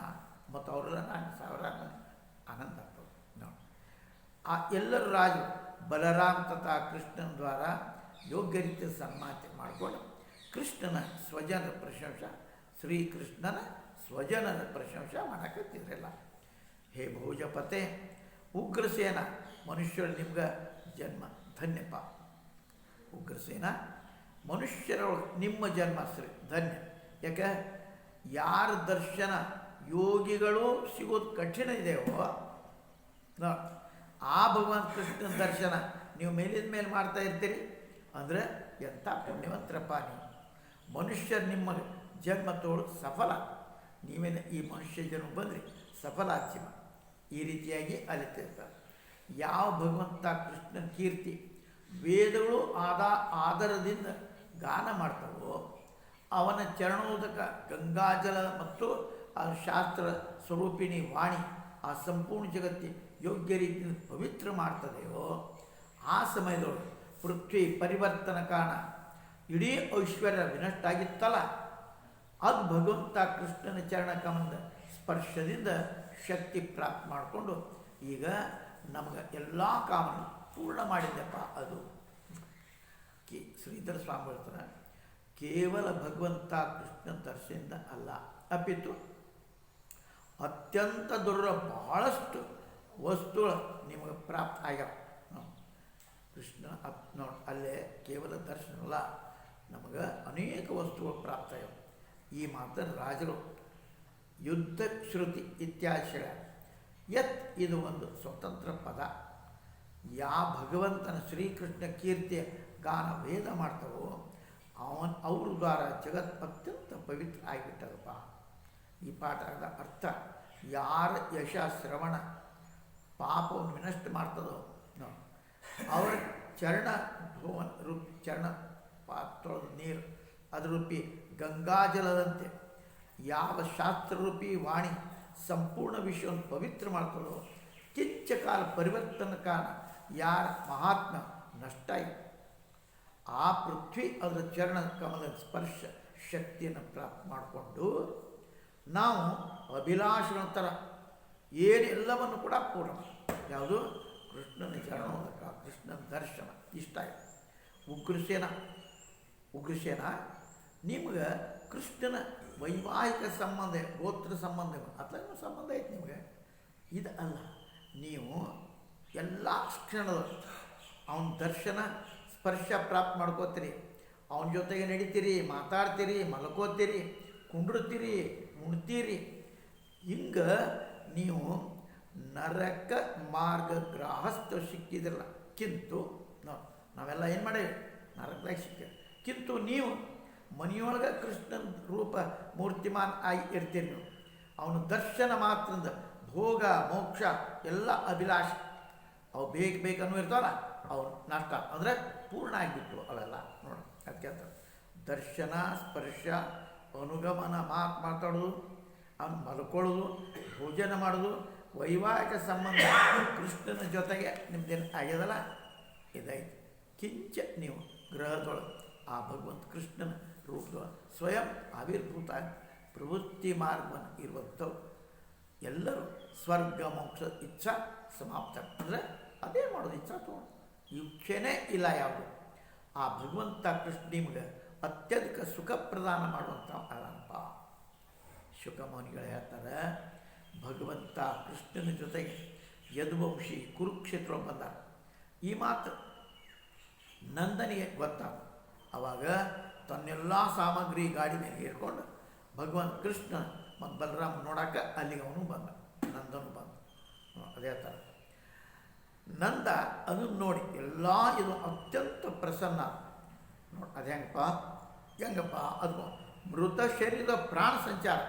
ಮತ್ತು ಅವರೆಲ್ಲ ನಾನು ಸಾವಿರಾರು ಮಂದಿ ಆನಂದ ಆಗ್ತದೆ ನೋಡಿ. ಆ ಎಲ್ಲರೂ ರಾಜರು ಬಲರಾಮ್ ತಥಾ ಕೃಷ್ಣನ ದ್ವಾರ ಯೋಗ್ಯ ರೀತಿಯ ಸನ್ಮಾನ ಮಾಡಿಕೊಂಡು ಕೃಷ್ಣನ ಸ್ವಜನರ ಪ್ರಶಂಸೆ, ಶ್ರೀಕೃಷ್ಣನ ಸ್ವಜನರ ಪ್ರಶಂಸೆ ಮಾಡಕತ್ತಿದ್ರಲ್ಲ. ಹೇ ಭೋಜಪತೆ ಉಗ್ರಸೇನ, ಮನುಷ್ಯರು ನಿಮ್ಗೆ ಜನ್ಮ ಧನ್ಯಪ್ಪ. ಉಗ್ರಸೇನ, ಮನುಷ್ಯರೊಳಗೆ ನಿಮ್ಮ ಜನ್ಮ ಧನ್ಯ. ಯಾಕೆ? ಯಾರ ದರ್ಶನ ಯೋಗಿಗಳು ಸಿಗೋದು ಕಠಿಣ ಇದೆಯೋ ಆ ಭಗವಾನ್ ಕೃಷ್ಣನ ದರ್ಶನ ನೀವು ಮೇಲಿನ ಮೇಲೆ ಮಾಡ್ತಾ ಇರ್ತೀರಿ ಅಂದರೆ ಎಂಥ ಪುಣ್ಯವಂತರಪ್ಪ ನೀವು. ಮನುಷ್ಯರು ನಿಮ್ಮ ಜನ್ಮ ತೋಳಕ್ಕೆ ಸಫಲ. ನೀವೇನು ಈ ಮನುಷ್ಯ ಜನ್ಮ ಬಂದ್ರಿ ಸಫಲ ಆಚಿಮ. ಈ ರೀತಿಯಾಗಿ ಅಲಿತಿರ್ತಾರೆ. ಯಾವ ಭಗವಂತ ಕೃಷ್ಣನ ಕೀರ್ತಿ ವೇದಗಳು ಆಧಾರದಿಂದ ಗಾನ ಮಾಡ್ತಾವೋ ಅವನ ಚರಣೋದಕ ಗಂಗಾಜಲ ಮತ್ತು ಆ ಶಾಸ್ತ್ರ ಸ್ವರೂಪಿಣಿ ವಾಣಿ ಆ ಸಂಪೂರ್ಣ ಜಗತ್ತಿ ಯೋಗ್ಯ ರೀತಿಯಿಂದ ಪವಿತ್ರ ಮಾಡ್ತದೆಯೋ ಆ ಸಮಯದೊಳಗೆ ಪೃಥ್ವಿ ಪರಿವರ್ತನ ಕಾರಣ ಇಡೀ ಐಶ್ವರ್ಯ ವಿನಷ್ಟ ಆಗಿತ್ತಲ್ಲ, ಅದು ಭಗವಂತ ಕೃಷ್ಣನ ಚರಣ ಕಮಲದ ಸ್ಪರ್ಶದಿಂದ ಶಕ್ತಿ ಪ್ರಾಪ್ತ ಮಾಡಿಕೊಂಡು ಈಗ ನಮಗೆ ಎಲ್ಲ ಕಾಮನ ಪೂರ್ಣ ಮಾಡಿದ್ದಪ್ಪ. ಅದು ಶ್ರೀಧರ ಸ್ವಾಮಿ ಹೇಳ್ತಾರೆ, ಕೇವಲ ಭಗವಂತ ಕೃಷ್ಣ ದರ್ಶನದಿಂದ ಅಲ್ಲ, ಅಪಿತು ಅತ್ಯಂತ ಬಹಳಷ್ಟು ವಸ್ತುಗಳು ನಿಮಗೆ ಪ್ರಾಪ್ತ ಆಗ್ಯಾವ. ಕೃಷ್ಣ ನೋಡಿ ಅಲ್ಲೇ ಕೇವಲ ದರ್ಶನ ಅಲ್ಲ, ನಮಗೆ ಅನೇಕ ವಸ್ತುಗಳು ಪ್ರಾಪ್ತ ಆಗ್ಯಾವ. ಈ ಮಾತನ್ನು ರಾಜರು ಯುದ್ಧ ಶ್ರುತಿ ಇತ್ಯಾದಿ ಯತ್ ಇದು ಒಂದು ಸ್ವತಂತ್ರ ಪದ. ಯಾವ ಭಗವಂತನ ಶ್ರೀಕೃಷ್ಣ ಕೀರ್ತಿಯ ಗಾನ ವೇದ ಮಾಡ್ತಾವೋ ಅವ್ರ ದ್ವಾರ ಜಗತ್ ಅತ್ಯಂತ ಪವಿತ್ರ ಆಗಿಬಿಟ್ಟದಪ್ಪ. ಈ ಪಾಠದ ಅರ್ಥ ಯಾರ ಯಶ ಶ್ರವಣ ಪಾಪವನ್ನು ವಿನಷ್ಟ ಮಾಡ್ತದೋ ಅವರ ಚರಣ ಚರಣ ಪಾತ್ರದ ನೀರು ಅದ್ರ ರೂಪಿ ಗಂಗಾಜಲದಂತೆ ಯಾವ ಶಾಸ್ತ್ರರೂಪಿ ವಾಣಿ ಸಂಪೂರ್ಣ ವಿಶ್ವವನ್ನು ಪವಿತ್ರ ಮಾಡ್ತದೋ ಕಿಂಚ ಕಾಲ ಪರಿವರ್ತನ ಕಾರಣ ಯಾರ ಮಹಾತ್ಮ ನಷ್ಟ ಆಯಿತು ಆ ಪೃಥ್ವಿ ಅದರ ಚರಣ ಕಮಲದ ಸ್ಪರ್ಶ ಶಕ್ತಿಯನ್ನು ಪ್ರಾಪ್ತ ಮಾಡಿಕೊಂಡು ನಾವು ಅಭಿಲಾಷಗಳ ಥರ ಏನೆಲ್ಲವನ್ನು ಕೂಡ ಪೂರ್ಣ ಯಾವುದು ಕೃಷ್ಣನ ಚರಣೋದಕ ಕೃಷ್ಣನ ದರ್ಶನ ಇಷ್ಟ ಆಯಿತು. ಉಗ್ರಸೇನ ನಿಮ್ಗೆ ಕೃಷ್ಣನ ವೈವಾಹಿಕ ಸಂಬಂಧ ಗೋತ್ರ ಸಂಬಂಧ ಅಥವಾ ಸಂಬಂಧ ಐತೆ ನಿಮಗೆ. ಇದು ಅಲ್ಲ, ನೀವು ಎಲ್ಲ ಕ್ಷಣದ ಅವನ ದರ್ಶನ ಸ್ಪರ್ಶ ಪ್ರಾಪ್ತ ಮಾಡ್ಕೋತೀರಿ, ಅವನ ಜೊತೆಗೆ ನಡೀತೀರಿ, ಮಾತಾಡ್ತೀರಿ, ಮಲ್ಕೋತೀರಿ, ಕುಂಡಿರ್ತೀರಿ, ಉಣ್ತೀರಿ. ಹಿಂಗೆ ನೀವು ನರಕ ಮಾರ್ಗ ಗ್ರಾಹಸ್ಥ ಸಿಕ್ಕಿದ್ರಲ್ಲ. ಕಿಂತು ನಾವೆಲ್ಲ ಏನು ಮಾಡೇವಿ ನರಕದಾಗ ಸಿಕ್ಕಿರಿ. ಕಿಂತು ನೀವು ಮನೆಯೊಳಗೆ ಕೃಷ್ಣನ ರೂಪ ಮೂರ್ತಿಮಾನ್ ಆಗಿ ಇರ್ತೀರಿ. ನೀವು ಅವನ ದರ್ಶನ ಮಾತ್ರದಿಂದ ಭೋಗ ಮೋಕ್ಷ ಎಲ್ಲ ಅಭಿಲಾಷೆ ಅವು ಬೇಕನ್ನೋ ಇರ್ತಾವಲ್ಲ ಅವ್ರು ನಷ್ಟ ಅಂದರೆ ಪೂರ್ಣ ಆಗಿಬಿಟ್ಟು ಅವೆಲ್ಲ ನೋಡಿ. ಅದಕ್ಕೆ ದರ್ಶನ ಸ್ಪರ್ಶ ಅನುಗಮನ ಮಾತಾಡೋದು, ಅವನು ಮಲ್ಕೊಳ್ಳೋದು, ಭೋಜನ ಮಾಡೋದು, ವೈವಾಹಿಕ ಸಂಬಂಧ ಕೃಷ್ಣನ ಜೊತೆಗೆ ನಿಮ್ದೇನು ಆಗ್ಯದಲ್ಲ ಇದಾಯ್ತು. ಕಿಂಚ ನೀವು ಗ್ರಹದೊಳಗೆ ಆ ಭಗವಂತ ಕೃಷ್ಣನ ರೂಪದೊಳಗೆ ಸ್ವಯಂ ಆವಿರ್ಭೂತ ಪ್ರವೃತ್ತಿ ಮಾರ್ಗವನ್ನು ಇರುವಂಥವ್ರು ಎಲ್ಲರೂ ಸ್ವರ್ಗ ಮೋಕ್ಷ ಇಚ್ಛಾ ಸಮಾಪ್ತ ಅಂದರೆ ಅದೇ ಮಾಡೋದು, ಇಚ್ಛಾ ತೊಗೊಂಡು ಇಚ್ಛೆನೇ ಇಲ್ಲ ಯಾವುದು. ಆ ಭಗವಂತ ಕೃಷ್ಣ ನಿಮಗೆ ಅತ್ಯಧಿಕ ಸುಖ ಪ್ರದಾನ ಮಾಡುವಂಥ ಅಲ್ಲಪ್ಪ. ಶುಕಮುನಿಗಳು ಹೇಳ್ತಾರೆ, ಭಗವಂತ ಕೃಷ್ಣನ ಜೊತೆಗೆ ಯದುವಂಶಿ ಕುರುಕ್ಷೇತ್ರ ಬಂದ. ಈ ಮಾತು ನಂದನಿಗೆ ಗೊತ್ತಾಗ. ಆವಾಗ ತನ್ನೆಲ್ಲ ಸಾಮಗ್ರಿ ಗಾಡಿ ಮೇಲೆ ಹೇರ್ಕೊಂಡು ಭಗವಂತ ಕೃಷ್ಣ ಮತ್ತು ಬಲರಾಮ ನೋಡೋಕೆ ಅಲ್ಲಿಗೆ ಅವನು ಬಂದ, ನಂದನು ಬಂದ. ಅದೇ ಥರ ನಂದ ಅದನ್ನು ನೋಡಿ ಎಲ್ಲ ಇದು ಅತ್ಯಂತ ಪ್ರಸನ್ನ ನೋಡಿ. ಅದು ಹೆಂಗಪ್ಪ ಅದು ಮೃತ ಶರೀರದ ಪ್ರಾಣ ಸಂಚಾರ,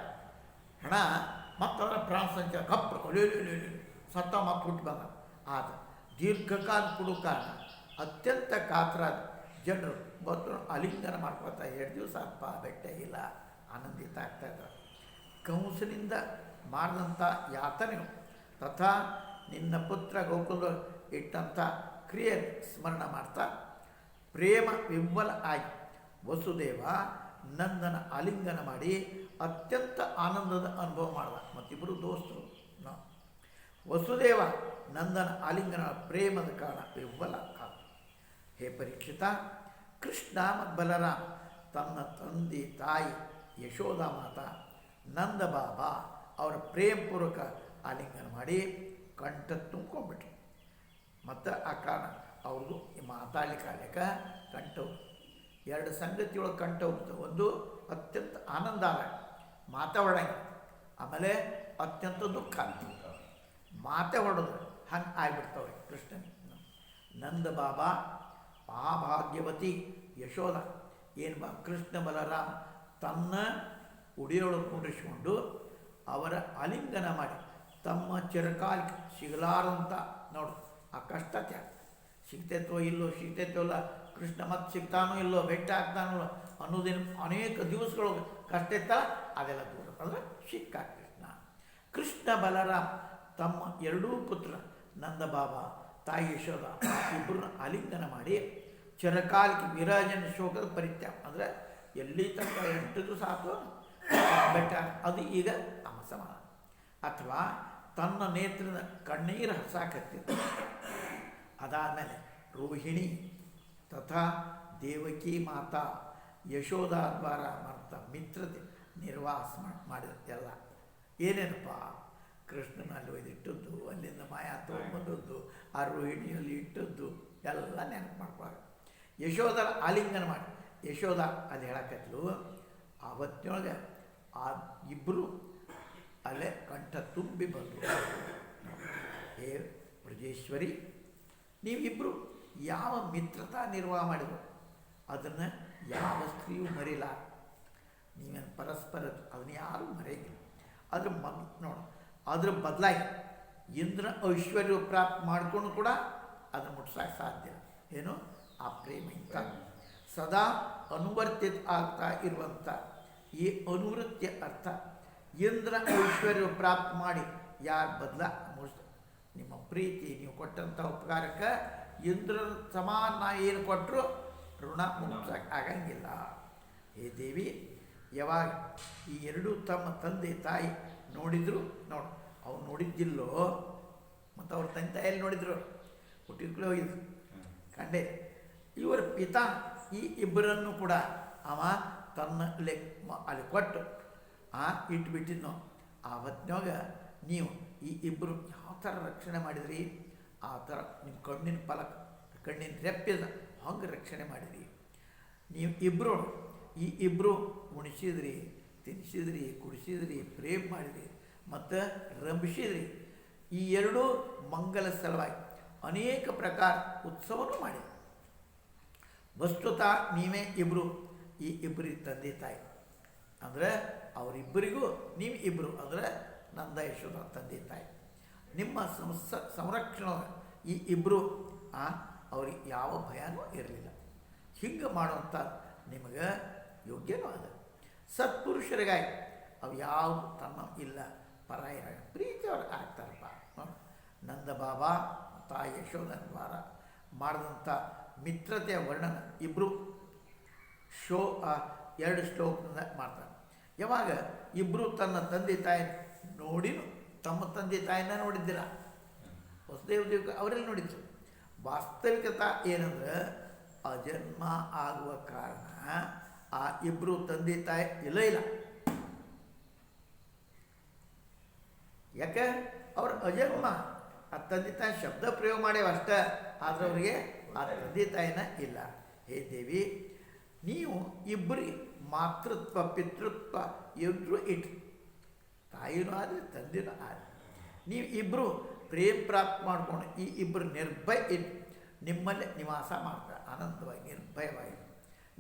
ಹಣ ಮತ್ತವರ ಪ್ರಾಣ ಸಂಚಾರ ಕಪ್ಪು ಸತ್ತ ಮತ್ತು ಹುಟ್ಟು ಬಂದ. ಆದ ದೀರ್ಘಕಾಲ ಕೊಡೋ ಕಾರಣ ಅತ್ಯಂತ ಕಾತರಾದ ಜನರು ಮತ್ತು ಅಲಿಂಗನ ಮಾಡ್ಕೊಳ್ತಾ 2 ದಿವಸ ಅಪ್ಪ ಬೆಟ್ಟ ಇಲ್ಲ, ಆನಂದಿತ ಆಗ್ತಾ ಇದ್ದಾರೆ. ಕಂಸನಿಂದ ಮಾಡಿದಂಥ ಯಾತನೆಯು ತಥಾ ನಿನ್ನ ಪುತ್ರ ಗೋಕುಲ ಇಟ್ಟಂಥ ಕ್ರಿಯೆ ಸ್ಮರಣ ಮಾಡ್ತಾ ಪ್ರೇಮ ವಿವ್ವಲ ಆಗಿ ವಸುದೇವ ನಂದನ ಆಲಿಂಗನ ಮಾಡಿ ಅತ್ಯಂತ ಆನಂದದ ಅನುಭವ ಮಾಡಿದ. ಮತ್ತಿಬ್ಬರು ದೋಸ್ತರು ನಾವು. ವಸುದೇವ ನಂದನ ಆಲಿಂಗನ ಪ್ರೇಮದ ಕಾರಣ ವಿವ್ವಲ ಆದ. ಹೇ ಪರೀಕ್ಷಿತ, ಕೃಷ್ಣ ಮತ್ತು ಬಲರಾಮ ತನ್ನ ತಂದೆ ತಾಯಿ ಯಶೋಧ ಮಾತಾ ನಂದ ಬಾಬಾ ಅವರ ಪ್ರೇಮಪೂರ್ವಕ ಆಲಿಂಗನ ಮಾಡಿ ಕಂಠ ತುಂಬ್ಕೊಂಡ್ಬಿಟ್ರು. ಮತ್ತು ಆ ಕಾರಣ ಅವ್ರದ್ದು ಮಾತಾಡ್ಲಿಕ್ಕೆ ಆಗ್ಲಿಕ್ಕೆ ಕಂಠ 2 ಸಂಗತಿಯೊಳಗೆ ಕಂಠ ಹೋಗ್ತವೆ. ಒಂದು ಅತ್ಯಂತ ಆನಂದ ಮಾತಾಡೋಂಗೆ, ಆಮೇಲೆ ಅತ್ಯಂತ ದುಃಖ ಮಾತೆ ಹೊಡೋದು ಹಂಗೆ ಆಗಿಬಿಡ್ತವೆ ಕೃಷ್ಣನಿಗೆ. ನಂದ ಬಾಬಾ ಆ ಭಾಗ್ಯವತಿ ಯಶೋಧ ಏನು ಕೃಷ್ಣ ಬಲರಾಮ ತನ್ನ ಉಡಿಯೊಳಗೆ ಕುಂಡಿಸ್ಕೊಂಡು ಅವರ ಆಲಿಂಗನ ಮಾಡಿ ತಮ್ಮ ಚಿರಕಾಲಕ್ಕೆ ಸಿಗಲಾರಂತ ನೋಡು. ಆ ಕಷ್ಟ ತ್ಯಾಗ ಸಿಗ್ತೈತೋ ಇಲ್ಲೋ ಇಲ್ಲ, ಕೃಷ್ಣ ಮತ್ತೆ ಸಿಗ್ತಾನೋ ಇಲ್ಲೋ, ಭೇಟಿ ಆಗ್ತಾನೋ ಅನ್ನೋದೇನು ಅನೇಕ ದಿವಸಗಳು ಕಷ್ಟ ಇತ್ತಲ್ಲ, ಅದೆಲ್ಲ ದೂರ ಅಂದರೆ ಸಿಕ್ಕ ಕೃಷ್ಣ ಬಲರಾಮ್ ತಮ್ಮ 2 ಪುತ್ರ ನಂದ ಬಾಬಾ ತಾಯಿ ಯಶೋಧ ಇಬ್ಬರನ್ನ ಆಲಿಂಗನ ಮಾಡಿ ಚಿರಕಾಲಕ್ಕೆ ವಿರಜನ ಶೋಕದ ಪರಿತ್ಯಾಗ ಅಂದರೆ ಎಲ್ಲಿ ತನಕ 8 ದಿವಸ ಆತು ಬೆಟ್ಟ ಅದು ಈಗ ತಮ್ಮ ಸಮಾನ. ಅಥವಾ ತನ್ನ ನೇತ್ರದ ಕಣ್ಣೀರು ಹರ್ಸಾಕತ್ತಿತ್ತು. ಅದಾದಮೇಲೆ ರೋಹಿಣಿ ತಥಾ ದೇವಕಿ ಮಾತಾ ಯಶೋಧ ದ್ವಾರ ಮಾಡ್ತ ಮಿತ್ರತೆ ನಿರ್ವಾಸ ಮಾಡಿದೆಲ್ಲ ಏನೇನಪ್ಪ ಕೃಷ್ಣನಲ್ಲಿ ಒಯ್ದಿಟ್ಟದ್ದು, ಅಲ್ಲಿಂದ ಮಾಯಾ ತೊಗೊಂಬಂದದ್ದು, ಆ ರೋಹಿಣಿಯಲ್ಲಿ ಇಟ್ಟದ್ದು ಎಲ್ಲ ನೆನಪು ಮಾಡ್ಕೊಳ್ಳೋದು. ಯಶೋಧರ ಆಲಿಂಗನ ಮಾಡಿ ಯಶೋಧ ಅಲ್ಲಿ ಹೇಳಕತ್ಲು. ಆವತ್ತಿನೊಳಗೆ ಆ ಇಬ್ಬರು ಅಲ್ಲೇ ಕಂಠ ತುಂಬಿ ಬಂದರು. ಹೇ ಬ್ರಜೇಶ್ವರಿ, ನೀವಿಬ್ಬರು ಯಾವ ಮಿತ್ರತಾ ನಿರ್ವಾಹ ಮಾಡಿದ್ರು ಅದನ್ನು ಯಾವ ಸ್ತ್ರೀಯೂ ಮರಿಲ್ಲ. ನೀವೇನು ಪರಸ್ಪರ ಅದನ್ನ ಯಾರೂ ಮರೆಯಂಗಿಲ್ಲ. ಅದ್ರ ನೋಡು, ಅದ್ರ ಬದಲಾಗಿ ಇಂದ್ರ ಐಶ್ವರ್ಯ ಪ್ರಾಪ್ತಿ ಮಾಡಿಕೊಂಡು ಕೂಡ ಅದನ್ನು ಮುಟ್ಸೋಕ್ಕೆ ಸಾಧ್ಯ. ಏನು ಆ ಪ್ರೇಮ ಇಂಥ ಸದಾ ಅನುವರ್ತಿತ ಆಗ್ತಾ ಇರುವಂಥ ಈ ಅನುವೃತ್ತಿಯ ಅರ್ಥ ಇಂದ್ರ ಐಶ್ವರ್ಯ ಪ್ರಾಪ್ತಿ ಮಾಡಿ ಯಾರು ಮುಟ್ಸ ನಿಮ್ಮ ಪ್ರೀತಿ ನೀವು ಕೊಟ್ಟಂಥ ಉಪಕಾರಕ್ಕೆ ಇಂದ್ರನ ಸಮಾನ ಏನು ಕೊಟ್ಟರು ಋಣ ಮುಟ್ಸಕ್ಕೆ ಆಗಂಗಿಲ್ಲ. ಹೇ ದೇವಿ, ಯಾವಾಗ ಈ 2 ತಮ್ಮ ತಂದೆ ತಾಯಿ ನೋಡಿದ್ರು ನೋಡು, ಅವ್ರು ನೋಡಿದ್ದಿಲ್ಲೋ ಮತ್ತು ಅವ್ರ ತಂದೆ ತಾಯಿಯಲ್ಲಿ ನೋಡಿದ್ರು, ಹುಟ್ಟಿದ್ಗಳು ಹೋಗಿದ್ರು ಕಂಡೆ. ಇವರ ಪಿತಾ ಈ ಇಬ್ಬರನ್ನು ಕೂಡ ಅವ ತನ್ನ ಅಲ್ಲಿ ಕೊಟ್ಟು ಇಟ್ಬಿಟ್ಟಿದ್ನೋ. ಆ ಹೊತ್ತಿನಾಗ ನೀವು ಈ ಇಬ್ಬರು ಯಾವ ಥರ ರಕ್ಷಣೆ ಮಾಡಿದ್ರಿ, ಆ ಥರ ನಿಮ್ಮ ಕಣ್ಣಿನ ಫಲಕ ಕಣ್ಣಿನ ರೆಪ್ಪಿದ ಹಂಗೆ ರಕ್ಷಣೆ ಮಾಡಿದ್ರಿ. ನೀವು ಇಬ್ಬರು ಈ ಇಬ್ಬರು ಉಣಿಸಿದ್ರಿ, ತಿನ್ನಿಸಿದ್ರಿ, ಕುಡಿಸಿದ್ರಿ, ಪ್ರೇಮ ಮಾಡಿದ್ರಿ ಮತ್ತು ರಂಭಿಸಿದ್ರಿ. ಈ 2 ಮಂಗಲ ಸಲುವಾಗಿ ಅನೇಕ ಪ್ರಕಾರ ಉತ್ಸವನೂ ಮಾಡಿದ್ರಿ. ವಸ್ತುತಃ ನೀವೇ ಇಬ್ಬರು ಈ ಇಬ್ಬರಿಗೆ ತಂದೆ ತಾಯಿ ಅಂದರೆ ಅವರಿಬ್ಬರಿಗೂ ನೀವು ಇಬ್ಬರು ಅಂದರೆ ನಂದ ಯಶೋಧ ತಂದೆ ತಾಯಿ. ನಿಮ್ಮ ಸಂರಕ್ಷಣೆ ಈ ಇಬ್ಬರು ಅವ್ರಿಗೆ ಯಾವ ಭಯನೂ ಇರಲಿಲ್ಲ. ಹಿಂಗೆ ಮಾಡುವಂಥ ನಿಮಗೆ ಯೋಗ್ಯನೂ ಅದ. ಸತ್ಪುರುಷರಿಗಾಗಿ ಅವು ಯಾವುದು ತನ್ನ ಇಲ್ಲ ಪರಾಯ ಪ್ರೀತಿಯವ್ರು ಆಗ್ತಾರಪ್ಪ. ನೋಡಿ, ನಂದ ಬಾಬಾ ತಾಯಿ ಯಶೋಧನ ದ್ವಾರ ಮಾಡಿದಂಥ ಮಿತ್ರತೆಯ ವರ್ಣನ ಇಬ್ಬರು ಎರಡು ಶ್ಲೋಕದಿಂದ ಮಾಡ್ತಾರೆ. ಯಾವಾಗ ಇಬ್ಬರು ತನ್ನ ತಂದೆ ತಾಯಿ ನೋಡಿನೂ ತಮ್ಮ ತಂದೆ ತಾಯಿನ ನೋಡಿದ್ದಿಲ್ಲ, ವಸುದೇವ ಅವರೆಲ್ಲ ನೋಡಿದ್ರು. ವಾಸ್ತವಿಕತೆ ಏನಂದ್ರೆ ಅಜನ್ಮ ಆಗುವ ಕಾರಣ ಆ ಇಬ್ಬರು ತಂದೆ ತಾಯಿ ಇಲ್ಲ. ಯಾಕೆ ಅವ್ರ ಅಜನ್ಮ, ಆ ತಂದೆ ತಾಯಿ ಶಬ್ದ ಪ್ರಯೋಗ ಮಾಡ್ಯಾವ ಅಷ್ಟೇ, ಆದರೆ ಅವರಿಗೆ ಆ ತಂದೆ ತಾಯಿನ ಇಲ್ಲ. ಹೇ ದೇವಿ, ನೀವು ಇಬ್ಬರಿಗೆ ಮಾತೃತ್ವ ಪಿತೃತ್ವ ಇಬ್ಬರು ಇಟ್ರಿ, ತಾಯಿನೂ ಆದರೆ ತಂದೆನೂ ಆದರೆ ನೀವು ಇಬ್ಬರು ಪ್ರೇಮ ಪ್ರಾಪ್ತಿ ಮಾಡಿಕೊಂಡು ಈ ಇಬ್ಬರು ನಿರ್ಭಯ ಇಟ್ಟು ನಿಮ್ಮಲ್ಲೇ ನಿವಾಸ ಮಾಡ್ತಾರೆ ಆನಂದವಾಗಿ ನಿರ್ಭಯವಾಗಿ.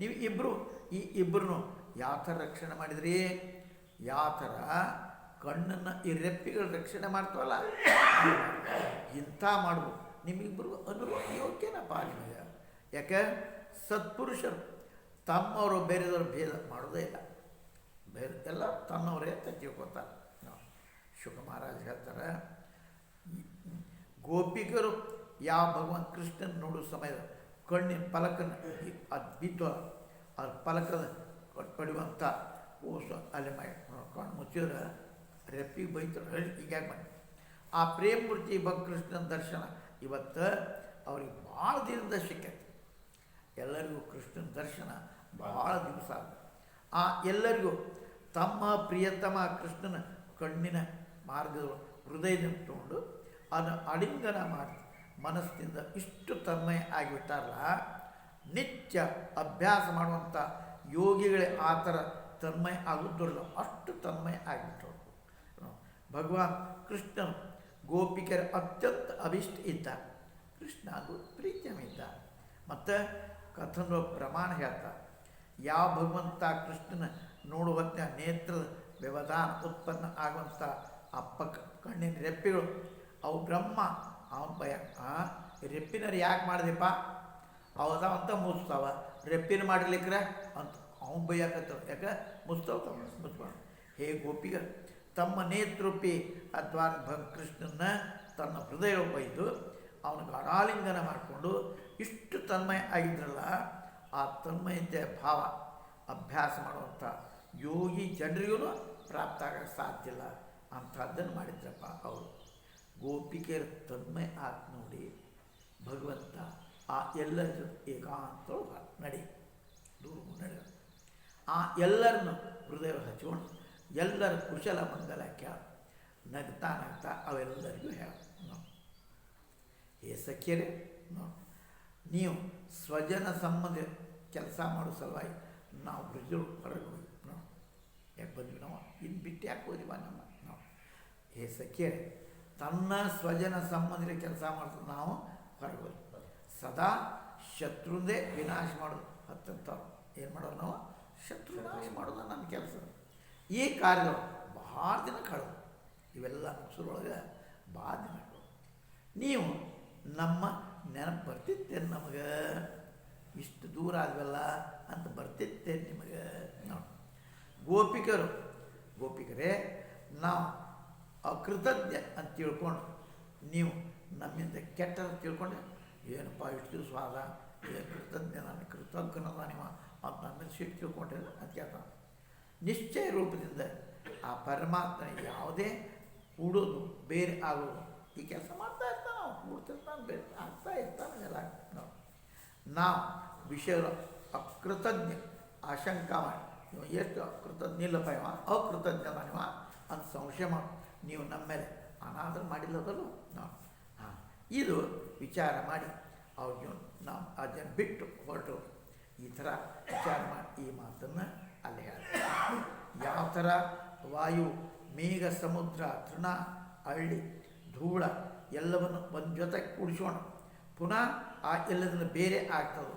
ನೀವು ಇಬ್ಬರು ಈ ಇಬ್ಬರನ್ನು ಯಾವ ಥರ ರಕ್ಷಣೆ ಮಾಡಿದ್ರಿ? ಯಾವ ಥರ ಕಣ್ಣನ್ನು ಈ ರೆಪ್ಪಿಗಳು ರಕ್ಷಣೆ ಮಾಡ್ತಾವಲ್ಲ ಇಂಥ ಮಾಡ್ಬೋದು. ನಿಮ್ಮಿಬ್ಬರು ಅನುಭವ ಯೋಗ್ಯನಪ್ಪ ನಿಮಗೆ. ಯಾಕೆ ಸತ್ಪುರುಷರು ತಮ್ಮವರು ಬೇರೆದವರು ಭೇದ ಮಾಡೋದೇ ಇಲ್ಲ, ಬೇರೆ ಎಲ್ಲ ತನ್ನವರೇ ಅಂತ ತಿಳ್ಕೊತಾರೆ. ಶುಕ ಮಹಾರಾಜ್ ಹೇಳ್ತಾರೆ, ಗೋಪಿಕರು ಯಾವ ಭಗವಂತ ಕೃಷ್ಣನ ನೋಡೋ ಸಮಯದ ಕಣ್ಣಿನ ಪಲಕನ್ನು ಅದು ಬಿದ್ದು ಅದು ಪಲಕದ ಪಡೆಯುವಂಥ ಓಸ ಅಲ್ಲಿ ಕಣ್ಣು ಮುಚ್ಚಿದ್ರೆ ರೆಪ್ಪಿಗೆ ಬೈತಾರೆ. ಹೀಗಾಗಿ ಮಾಡಿ ಆ ಪ್ರೇಮಮೂರ್ತಿ ಕೃಷ್ಣನ ದರ್ಶನ ಇವತ್ತು ಅವ್ರಿಗೆ ಭಾಳ ದಿನದಿಂದ ಸಿಕ್ಕೈತೆ. ಎಲ್ಲರಿಗೂ ಕೃಷ್ಣನ ದರ್ಶನ ಭಾಳ ದಿವಸ ಆದ. ಆ ಎಲ್ಲರಿಗೂ ತಮ್ಮ ಪ್ರಿಯತಮ ಕೃಷ್ಣನ ಕಣ್ಣಿನ ಮಾರ್ಗದ ಹೃದಯದಿಂದ ತಗೊಂಡು ಅದನ್ನು ಅಲಿಂಗನ ಮಾಡಿ ಮನಸ್ಸಿನಿಂದ ಇಷ್ಟು ತನ್ಮಯ ಆಗಿಬಿಟ್ಟಾರಲ್ಲ, ನಿತ್ಯ ಅಭ್ಯಾಸ ಮಾಡುವಂಥ ಯೋಗಿಗಳೇ ಆ ಥರ ತನ್ಮಯ ಆಗುತ್ತಿರಲ್ಲ, ಅಷ್ಟು ತನ್ಮಯ ಆಗಿಬಿಟ್ಟರು. ಭಗವಾನ್ ಕೃಷ್ಣನು ಗೋಪಿಕರ ಅತ್ಯಂತ ಅಭಿಷ್ಟ ಇದ್ದ, ಕೃಷ್ಣ ಅದು ಪ್ರೀತಿಯಮಿದ್ದ. ಮತ್ತು ಕಥನ ಪ್ರಮಾಣ ಹೇಳ್ತಾರೆ, ಯಾವ ಭಗವಂತ ಕೃಷ್ಣನ ನೋಡುವಂಥ ನೇತ್ರದ ವ್ಯವಧಾನ ಉತ್ಪನ್ನ ಆಗುವಂಥ ಅಪ್ಪ ಕಣ್ಣಿನ ರೆಪ್ಪೆಗಳು ಅವು ಬ್ರಹ್ಮ ಅವನ ಭಯ. ರೆಪ್ಪಿನರು ಯಾಕೆ ಮಾಡಿದೆಪ್ಪ ಅವದ ಅಂತ ಮುಚ್ತಾವ, ರೆಪ್ಪಿನ ಮಾಡಿರ್ಲಿಕ್ರೆ ಅಂತ ಅವನ ಬೈಯಾಕತ್ತವ. ಯಾಕೆ ಮುಚ್ತಾವ ಮುಚ್ಬಾರ್ದು. ಹೇ ಗೋಪಿಗ, ತಮ್ಮ ನೇತ್ರೂಪಿ ಅಥವಾ ಕೃಷ್ಣನ ತನ್ನ ಹೃದಯ ಬೈದು ಅವನ ಗಾಢಾಲಿಂಗನ ಮಾಡಿಕೊಂಡು ಇಷ್ಟು ತನ್ಮಯ ಆಗಿದ್ರಲ್ಲ, ಆ ತನ್ಮಯತೆಯ ಭಾವ ಅಭ್ಯಾಸ ಮಾಡುವಂಥ ಯೋಗಿ ಜನರಿಗೂ ಪ್ರಾಪ್ತ ಆಗಕ್ಕೆ ಸಾಧ್ಯ ಇಲ್ಲ. ಅಂಥದ್ದನ್ನು ಮಾಡಿದ್ರಪ್ಪ ಅವರು. ಗೋಪಿಕೆಯರ ತನ್ಮಯ ಆತ ನೋಡಿ ಭಗವಂತ ಆ ಎಲ್ಲರ ಜೊತೆ ಏಕಾಂತೊಳಗೆ ನಡಿ ದೂರ ನಡೆ ಆ ಎಲ್ಲರನ್ನು ಹೃದಯ ಹಚ್ಕೊಂಡು ಎಲ್ಲರ ಕುಶಲ ಮಂಗಲ ಕೇಳ ನಗ್ತಾ ನಗ್ತಾ ಅವೆಲ್ಲರಿಗೂ ಹೇಳ. ಹೇ ಸಖ್ಯರೇ, ನೀವು ಸ್ವಜನ ಸಂಬಂಧ ಕೆಲಸ ಮಾಡೋ ಸಲುವಾಗಿ ನಾವು ಬ್ರಿಜರು ಹೊರಗೆ ಹೋಗಿ ಯಾಕೆ ಬಂದ್ವಿ ನಾವು ಇನ್ನು ಬಿಟ್ಟು ಯಾಕೆ ಹೋದಿವ ನಮ್ಮ ನಾವು. ಹೇ ಸಖ್ಯರೇ, ತನ್ನ ಸ್ವಜನ ಸಂಬಂಧಿಕ ಕೆಲಸ ಮಾಡ್ತಾರೆ ನಾವು ಹೊರಗೆ ಹೋಗಿ ಸದಾ ಶತ್ರುಂದೇ ವಿನಾಶ ಮಾಡೋದು. ಹತ್ತಂಥವ್ರು ಏನು ಮಾಡೋದು ನಾವು ಶತ್ರು ವಿನಾಶ ಮಾಡೋದು ನನ್ನ ಕೆಲಸ. ಈ ಕಾರ್ಯಗಳು ಭಾಳ ದಿನ ಕಳೆದು ಇವೆಲ್ಲ ಮುಸುರೊಳಗೆ ಭಾಳ ದಿನ ಕಳೆದು ನೀವು ನಮ್ಮ ನೆನಪು ಬರ್ತಿತ್ತೇನೆ ನಮಗೆ, ಇಷ್ಟು ದೂರ ಆದ್ವಲ್ಲ ಅಂತ ಬರ್ತಿತ್ತೇನೆ ನಿಮಗೆ. ನೋಡಿ ಗೋಪಿಕರೇ, ನಾವು ಅಕೃತಜ್ಞ ಅಂತ ತಿಳ್ಕೊಂಡು ನೀವು ನಮ್ಮಿಂದ ಕೆಟ್ಟ ತಿಳ್ಕೊಂಡೆ ಏನಪ್ಪ ಇಷ್ಟು ದಿವಸ ಆದ, ಏನು ಕೃತಜ್ಞನದ ನೀವು ಅಂತ ನಮ್ಮಿಂದ ಸಿಟ್ಟು ತಿಳ್ಕೊಂಡ್ರೆ ಅಂತ ಕೇಳ್ತಾನೆ. ನಿಶ್ಚಯ ರೂಪದಿಂದ ಆ ಪರಮಾತ್ಮ ಯಾವುದೇ ಕೂಡೋದು ಬೇರೆ ಆಗೋದು ಈ ಕೆಲಸ ಮಾಡ್ತಾ ಇರ್ತಾನೆ, ನಾವು ಕೂಡ್ತಿರ್ತಾನೆ, ಬೇರೆ ಆಗ್ತಾ ಇರ್ತಾನೆ ಎಲ್ಲ. ನಾವು ವಿಷಯ ಅಕೃತಜ್ಞ ಆಶಂಕ ಮಾಡಿ ನೀವು ಎಷ್ಟು ಅಕೃತಜ್ಞ ಇಲ್ಲಪ್ಪ ಇವ ಅಕೃತಜ್ಞ ನೀವ ಅಂತ ಸಂಶಯ ಮಾಡಿ ನೀವು ನಮ್ಮ ಮೇಲೆ ಅನಾದರ ಮಾಡಿಲ್ಲದಲ್ಲೂ ನಾವು ಇದು ವಿಚಾರ ಮಾಡಿ ಅವ್ರಿಗೆ ನಾವು ಅದನ್ನು ಬಿಟ್ಟು ಹೊರಟು ಈ ಥರ ವಿಚಾರ ಮಾಡಿ ಈ ಮಾತನ್ನು ಅಲ್ಲಿ ಹೇಳ್ತಾರೆ. ಯಾವ ಥರ ವಾಯು, ಮೇಘ, ಸಮುದ್ರ, ತೃಣ, ಹಳ್ಳಿ, ಧೂಳ ಎಲ್ಲವನ್ನು ಒಂದು ಜೊತೆ ಕೂಡಿಸೋಣ ಪುನಃ ಆ ಎಲ್ಲದನ್ನು ಬೇರೆ ಆಗ್ತದೆ.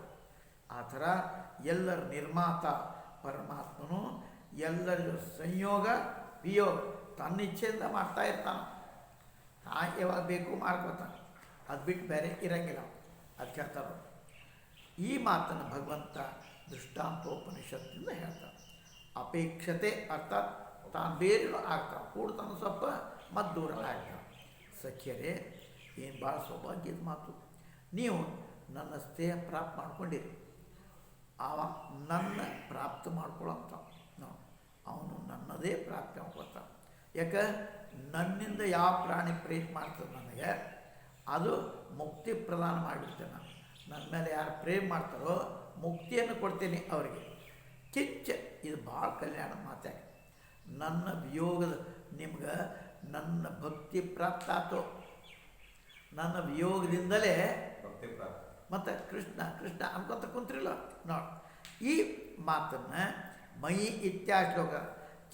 ಆ ಥರ ಎಲ್ಲರ ನಿರ್ಮಾತ ಪರಮಾತ್ಮನು ಎಲ್ಲರಿಗೂ ಸಂಯೋಗ ವಿಯೋಗ ತನ್ನ ಇಚ್ಛೆಯಿಂದ ಮಾಡ್ತಾ ಇರ್ತಾನೆ. ಯಾವಾಗ ಬೇಕು ಮಾಡ್ಕೋತಾನೆ, ಅದು ಬಿಟ್ಟು ಬೇರೆ ಇರಂಗಿಲ್ಲ. ಅದು ಕೇಳ್ತಾರೆ. ಈ ಮಾತನ್ನು ಭಗವಂತ ದೃಷ್ಟಾಂತೋಪನಿಷತ್ತಿಂದ ಹೇಳ್ತಾನೆ. ಅಪೇಕ್ಷತೆ ಅರ್ಥಾತ್ ತಾನು ಬೇರೆನೂ ಆಗ್ತಾನೆ, ಕೂಡ್ತಾನೆ ಸ್ವಲ್ಪ ಮತ್ತು ದೂರ ಆಗ್ತಾನೆ. ಸಖ್ಯರೇ, ಏನು ಭಾಳ ಸೌಭಾಗ್ಯದ ಮಾತು. ನೀವು ನನ್ನ ಸ್ನೇಹ ಪ್ರಾಪ್ತ ಮಾಡ್ಕೊಂಡಿರಿ. ಅವ ನನ್ನ ಪ್ರಾಪ್ತ ಮಾಡ್ಕೊಳಂತ ನಾವು, ಅವನು ನನ್ನದೇ ಪ್ರಾಪ್ತಿ ಮಾಡ್ಕೊಳ್ತಾನೆ. ಯಾಕೆ, ನನ್ನಿಂದ ಯಾವ ಪ್ರಾಣಿ ಪ್ರೇಮ ಮಾಡ್ತದೆ ನನಗೆ ಅದು ಮುಕ್ತಿ ಪ್ರದಾನ ಮಾಡಿಬಿಡ್ತೇನೆ. ನಾನು ನನ್ನ ಮೇಲೆ ಯಾರು ಪ್ರೇಮ ಮಾಡ್ತಾರೋ ಮುಕ್ತಿಯನ್ನು ಕೊಡ್ತೀನಿ ಅವರಿಗೆ. ಕಿಚ್ಚ, ಇದು ಭಾಳ ಕಲ್ಯಾಣ ಮಾತಾಗಿ. ನನ್ನ ವಿಯೋಗದ ನಿಮ್ಗೆ ನನ್ನ ಭಕ್ತಿ ಪ್ರಾಪ್ತ ಆಯ್ತು. ನನ್ನ ವಿಯೋಗದಿಂದಲೇ ಭಕ್ತಿ ಪ್ರಾಪ್ತಿ. ಮತ್ತು ಕೃಷ್ಣ ಕೃಷ್ಣ ಅನ್ಕೊಂತ ಕುಂತ್ರಿಲ್ಲ ನೋಡಿ. ಈ ಮಾತನ್ನು ಮಯಿ ಇತ್ಯಾಶ್ಲೋಕ,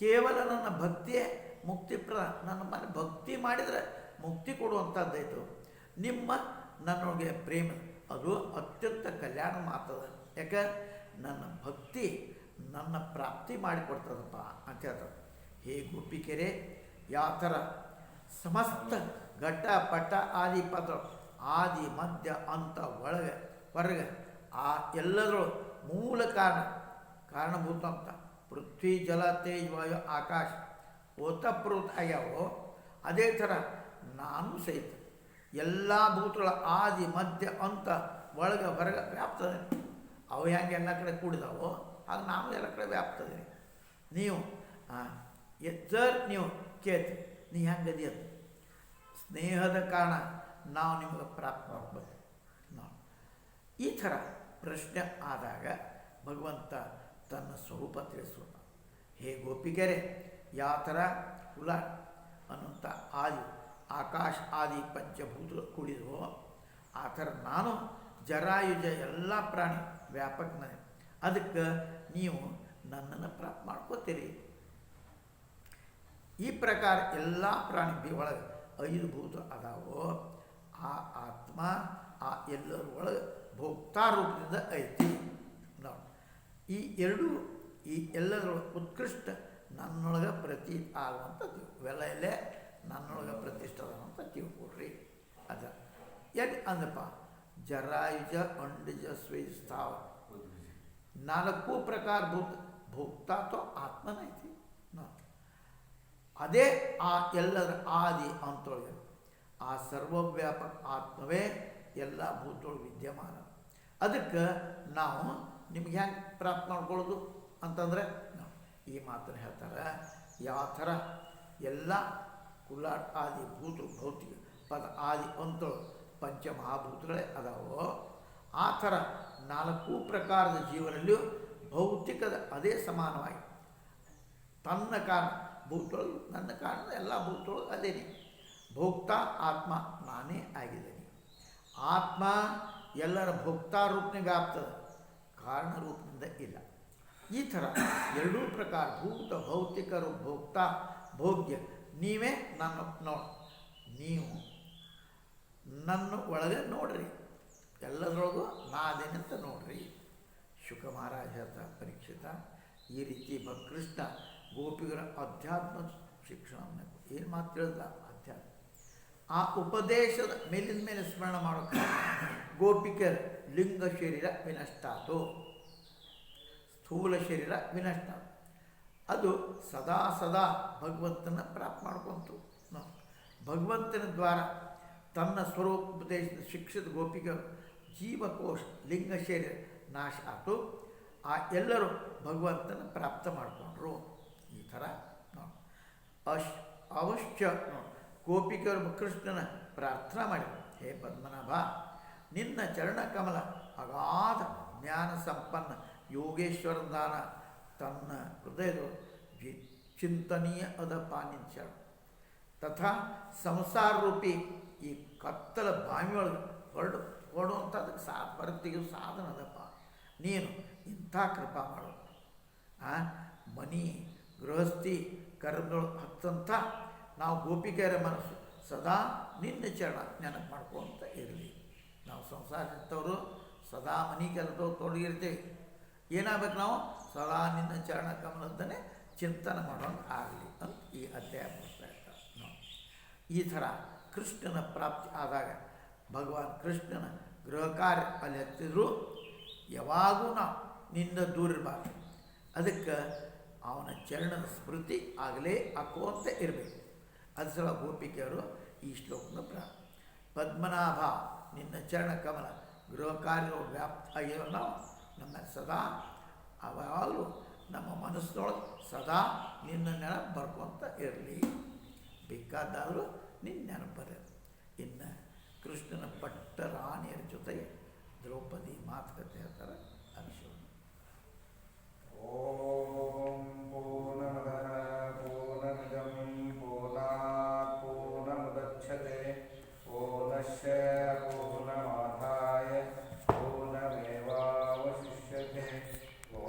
ಕೇವಲ ನನ್ನ ಭಕ್ತಿಯೇ ಮುಕ್ತಿಪ್ರದ. ನನ್ನ ಮನೆ ಭಕ್ತಿ ಮಾಡಿದರೆ ಮುಕ್ತಿ ಕೊಡುವಂಥದ್ದಾಯಿತು. ನಿಮ್ಮ ನನ್ನೊಳಗೆ ಪ್ರೇಮ ಅದು ಅತ್ಯಂತ ಕಲ್ಯಾಣ ಮಾತದ. ಯಾಕೆ, ನನ್ನ ಭಕ್ತಿ ನನ್ನ ಪ್ರಾಪ್ತಿ ಮಾಡಿಕೊಡ್ತದಪ್ಪ ಅಂತ ಹೇಳ್ತಾರೆ. ಹೇ ಗೋಪಿಕೆರೆ, ಯಾವ ಥರ ಸಮಸ್ತ ಘಟ್ಟ ಪಟ ಆದಿ ಪದ ಆದಿ ಮಧ್ಯ ಅಂತ ಒಳಗೆ ಹೊರಗೆ ಆ ಎಲ್ಲದರೊಳಗೆ ಮೂಲ ಕಾರಣಭೂತ ಅಂತ ಪೃಥ್ವಿ ಜಲ ತೇಜ್ ವಾಯು ಆಕಾಶ ಓತಪ್ರೋತ್ ಆಗ್ಯಾವೋ, ಅದೇ ಥರ ನಾನು ಸಹಿತ ಎಲ್ಲ ಭೂತಗಳ ಆದಿ ಮಧ್ಯ ಅಂತ ಒಳಗೆ ಹೊರಗೆ ವ್ಯಾಪ್ತದೆ. ಅವು ಹೆಂಗೆ ಎಲ್ಲ ಕಡೆ ಕೂಡಿದಾವೋ ಹಾಗೆ ನಾನು ಎಲ್ಲ ಕಡೆ ವ್ಯಾಪ್ತದೆ. ನೀವು ಸರ್ ನೀವು ಕೇಳ್ತೀವಿ, ನೀ ಹೆಂಗದಿ ಅದು ಸ್ನೇಹದ ಕಾರಣ ನಾವು ನಿಮಗೆ ಪ್ರಾಪ್ತ ಮಾಡಬೇಕು. ನಾವು ಈ ಥರ ಪ್ರಶ್ನೆ ಆದಾಗ ಭಗವಂತ ತನ್ನ ಸ್ವರೂಪ ತಿಳಿಸೋಣ. ಹೇ ಗೋಪಿಕೆರೆ, ಯಾವ ಥರ ಕುಲ ಅನ್ನುವಂಥ ಆದಿ ಆಕಾಶ ಆದಿ ಪಂಚಭೂತಗಳು ಕೂಡಿದವೋ ಆ ಥರ ನಾನು ಜರಾಯುಜ ಎಲ್ಲ ಪ್ರಾಣಿ ವ್ಯಾಪಕನೇ. ಅದಕ್ಕೆ ನೀವು ನನ್ನನ್ನು ಪ್ರಾಪ್ತ ಮಾಡ್ಕೋತೀರಿ. ಈ ಪ್ರಕಾರ ಎಲ್ಲ ಪ್ರಾಣಿ ಒಳಗೆ 5 ಭೂತ ಅದಾವೋ, ಆ ಆತ್ಮ ಆ ಎಲ್ಲರ ಒಳಗೆ ಭೋಕ್ತಾ ರೂಪದಿಂದ ಐತಿ. ನಾವು ಈ ಎರಡೂ ಈ ಎಲ್ಲದರೊಳಗೆ ಉತ್ಕೃಷ್ಟ ನನ್ನೊಳಗೆ ಪ್ರತೀತ ಆಗುವಂಥದ್ದು ಇವೆಲ್ಲ ಎಲ್ಲೇ ನನ್ನೊಳಗೆ ಪ್ರತಿಷ್ಠಾದಂಥ ತಿಳ್ಕೊಡ್ರಿ. ಅದ ಎಲ್ಲಿ ಅಂದಪ್ಪ, ಜರಾಯುಜ ಅಂಡಜ ಸ್ವೈಸ್ಥಾವ 4 ಪ್ರಕಾರ ಭೋಕ್ತಾ ಅಥವಾ ಆತ್ಮನೈತಿ. ಅದೇ ಆ ಎಲ್ಲರ ಆದಿ ಅಂತೊಳಗೆ ಆ ಸರ್ವವ್ಯಾಪಕ ಆತ್ಮವೇ ಎಲ್ಲ ಭೂತೊಳಗೆ ವಿದ್ಯಮಾನ. ಅದಕ್ಕೆ ನಾವು ನಿಮ್ಗೆ ಹೆಂಗೆ ಪ್ರಾಪ್ತ ಮಾಡ್ಕೊಳ್ಳೋದು ಅಂತಂದರೆ ಈ ಮಾತನ್ನು ಹೇಳ್ತಾರೆ. ಯಾವ ಥರ ಎಲ್ಲ ಕುಲಾಟ್ ಆದಿ ಭೂತ ಭೌತಿಕ ಪದ ಆದಿ ಅಂತೊಳಗೆ ಪಂಚಮಹಾಭೂತಗಳೇ ಅದಾವೋ, ಆ ಥರ 4 ಪ್ರಕಾರದ ಜೀವನಲ್ಲಿಯೂ ಭೌತಿಕದ ಅದೇ ಸಮಾನವಾಗಿ ತನ್ನ ಕಾರಣ ಭೂತೊಳಗೆ ನನ್ನ ಕಾರಣ ಎಲ್ಲ ಭೂತೊಳಗೆ ಅದೇನೆ. ಭೋಕ್ತಾ ಆತ್ಮ ನಾನೇ ಆಗಿದ್ದೇನೆ. ಆತ್ಮ ಎಲ್ಲರ ಭೋಕ್ತಾ ರೂಪನಿಗೆ ಆಗ್ತದೆ, ಕಾರಣ ರೂಪದಿಂದ ಇಲ್ಲ. ಈ ಥರ ಎರಡೂ ಪ್ರಕಾರ ಭೂತ ಭೌತಿಕರು ಭೋಕ್ತಾ ಭೋಗ್ಯ ನೀವೇ ನನ್ನ ನೋಡಿ. ನೀವು ನನ್ನ ಒಳಗೆ ನೋಡ್ರಿ, ಎಲ್ಲದರೊಳಗೂ ನಾದೇನಂತ ನೋಡ್ರಿ. ಶುಕ ಮಹಾರಾಜ ಹೇಳ್ತಾ ಪರೀಕ್ಷಿತ, ಈ ರೀತಿ ಕೃಷ್ಣ ಗೋಪಿಗರ ಅಧ್ಯಾತ್ಮ ಶಿಕ್ಷಣವನ್ನು ಏನು ಮಾತು ತಿಳಿದ ಅಧ್ಯಾತ್ಮ ಆ ಉಪದೇಶದ ಮೇಲಿನ ಮೇಲೆ ಸ್ಮರಣ ಮಾಡೋಕ್ಕೆ ಗೋಪಿಕರ ಲಿಂಗ ಶರೀರ ವಿನಷ್ಟಾತು, ಸ್ಥೂಲ ಶರೀರ ವಿನಷ್ಟ. ಅದು ಸದಾ ಸದಾ ಭಗವಂತನ ಪ್ರಾಪ್ತ ಮಾಡ್ಕೊಂತು. ಭಗವಂತನ ದ್ವಾರ ತನ್ನ ಸ್ವರೂಪೋಪದೇಶದ ಶಿಕ್ಷಿತ ಗೋಪಿಕರು ಜೀವಕೋಶ ಲಿಂಗ ಶರೀರ ನಾಶ ಆಯಿತು. ಆ ಎಲ್ಲರೂ ಭಗವಂತನ ಪ್ರಾಪ್ತ ಮಾಡಿಕೊಂಡ್ರು. ಈ ಥರ ನೋಡಿ ಅವಶ್ಯ ನೋಡಿ ಗೋಪಿಕರು ಕೃಷ್ಣನ ಪ್ರಾರ್ಥನಾ ಮಾಡಿದರು. ಹೇ ಪದ್ಮನಾಭ, ನಿನ್ನ ಚರಣಕಮಲ ಅಗಾಧ ಜ್ಞಾನ ಸಂಪನ್ನ ಯೋಗೇಶ್ವರ ದಾನ ತನ್ನ ಹೃದಯದ ಚಿಂತನೀಯ ಅದಪ್ಪ ನಿನ್ನ ಚರಣ. ತಥಾ ಸಂಸಾರ ರೂಪಿ ಈ ಕತ್ತಲ ಬಾವಿಯೊಳಗೆ ಹೊರಡುವಂಥದ್ದಕ್ಕೆ ಹೊರತೆಗೆಯೋ ಸಾಧನ ಅದಪ್ಪ. ನೀನು ಇಂಥ ಕೃಪಾ ಮಾಡು. ಮನಿ ಗೃಹಸ್ಥಿ ಕರ್ಮದೊಳಗೆ ಹತ್ತಂಥ ನಾವು ಗೋಪಿಕೆಯರ ಮನಸ್ಸು ಸದಾ ನಿನ್ನ ಚರಣ ನೆನಪು ಮಾಡ್ಕೊಂತ ಇರಲಿ. ನಾವು ಸಂಸಾರ ಇರ್ತವರು ಸದಾ ಮನೆ ಕೆಲಸದವ್ರು ತೊಡಗಿರ್ತೀವಿ. ಏನಾಗಬೇಕು, ನಾವು ಸದಾ ನಿನ್ನ ಚರಣ ಕಮಲದ್ದನ್ನೇ ಚಿಂತನೆ ಮಾಡೋಂಗೆ ಆಗಲಿ ಅಂತ ಈ ಅಧ್ಯಾಯ ಬರ್ತಾ ಇರ್ತಾರೆ. ಈ ಥರ ಕೃಷ್ಣನ ಪ್ರಾಪ್ತಿ ಆದಾಗ ಭಗವಾನ್ ಕೃಷ್ಣನ ಗೃಹ ಕಾರ್ಯ ಅಲ್ಲಿ ಹತ್ತಿದ್ರು ಯಾವಾಗೂ ನಾವು ನಿನ್ನ ದೂರ ಇರಬಾರ್ದು. ಅದಕ್ಕೆ ಅವನ ಚರಣದ ಸ್ಮೃತಿ ಆಗಲೇ ಹಾಕುವಂತ ಇರಬೇಕು. ಅದು ಸಲ ಗೋಪಿಕೆಯರು ಈ ಶ್ಲೋಕನ ಪದ್ಮನಾಭ ನಿನ್ನ ಚರಣ ಕಮಲ ಗೃಹ ಕಾರ್ಯ ವ್ಯಾಪ್ತ ಆಗಿರೋ ನಾವು ನಮ್ಮ ಸದಾ ಅವಾಗಲೂ ನಮ್ಮ ಮನಸ್ಸಿನೊಳಗೆ ಸದಾ ನಿನ್ನ ನೆನಪು ಬರ್ಕೊಂತ ಇರಲಿ. ಬೇಕಾದಾದರೂ ನಿನ್ನ ನೆನಪು